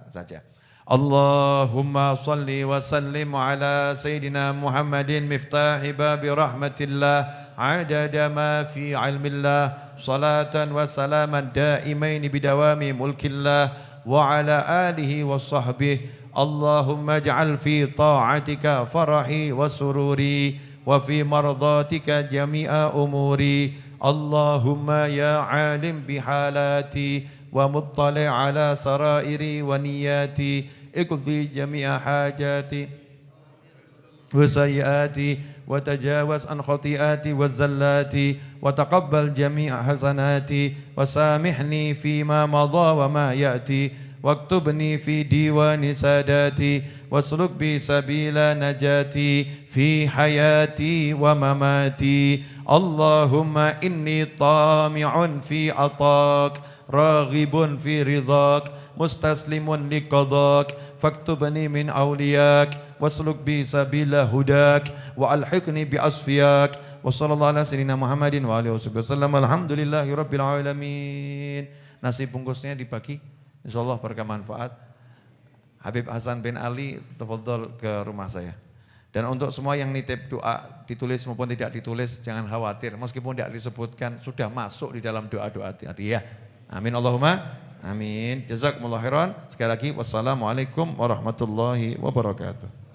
[SPEAKER 2] saja. Allahumma salli wa sallim ala Sayyidina Muhammadin miftahi babi rahmatillah adada ma fi ilmillah salatan wa salaman daimain bidawami mulkillah wa ala alihi wa sahbihi. Allahumma ij'al fi ta'atika farahi wa sururi wa fi mardatika jami'a umuri. Allahumma ya alim bihalati wa muttali ala sarairi wa niyati اقضي جميع حاجاتي وسيئاتي وتجاوز عن خطيئاتي والزلاتي وتقبل جميع حسناتي وسامحني فيما مضى وما يأتي واكتبني في ديوان ساداتي واسلك بي سبيل نجاتي في حياتي ومماتي. اللهم إني طامع في عطاك راغب في رضاك مستسلم لقضاك فاكتبني من أولياك واسلك بي سبيل هداك وألحقني بأصفياك وصلى الله على سيدنا Muhammadin wa alihi wasallam. Alhamdulillahi rabbil alamin. Nasi bungkusnya dibagi, insyaallah berkah manfaat. Habib Hasan bin Ali tafadhol ke rumah saya. Dan untuk semua yang nitip doa ditulis maupun tidak ditulis jangan khawatir, meskipun tidak disebutkan sudah masuk di dalam doa-doa tadi ya. Amin Allahumma amin. Jazakumullah khairan. Sekali lagi wassalamualaikum warahmatullahi wabarakatuh.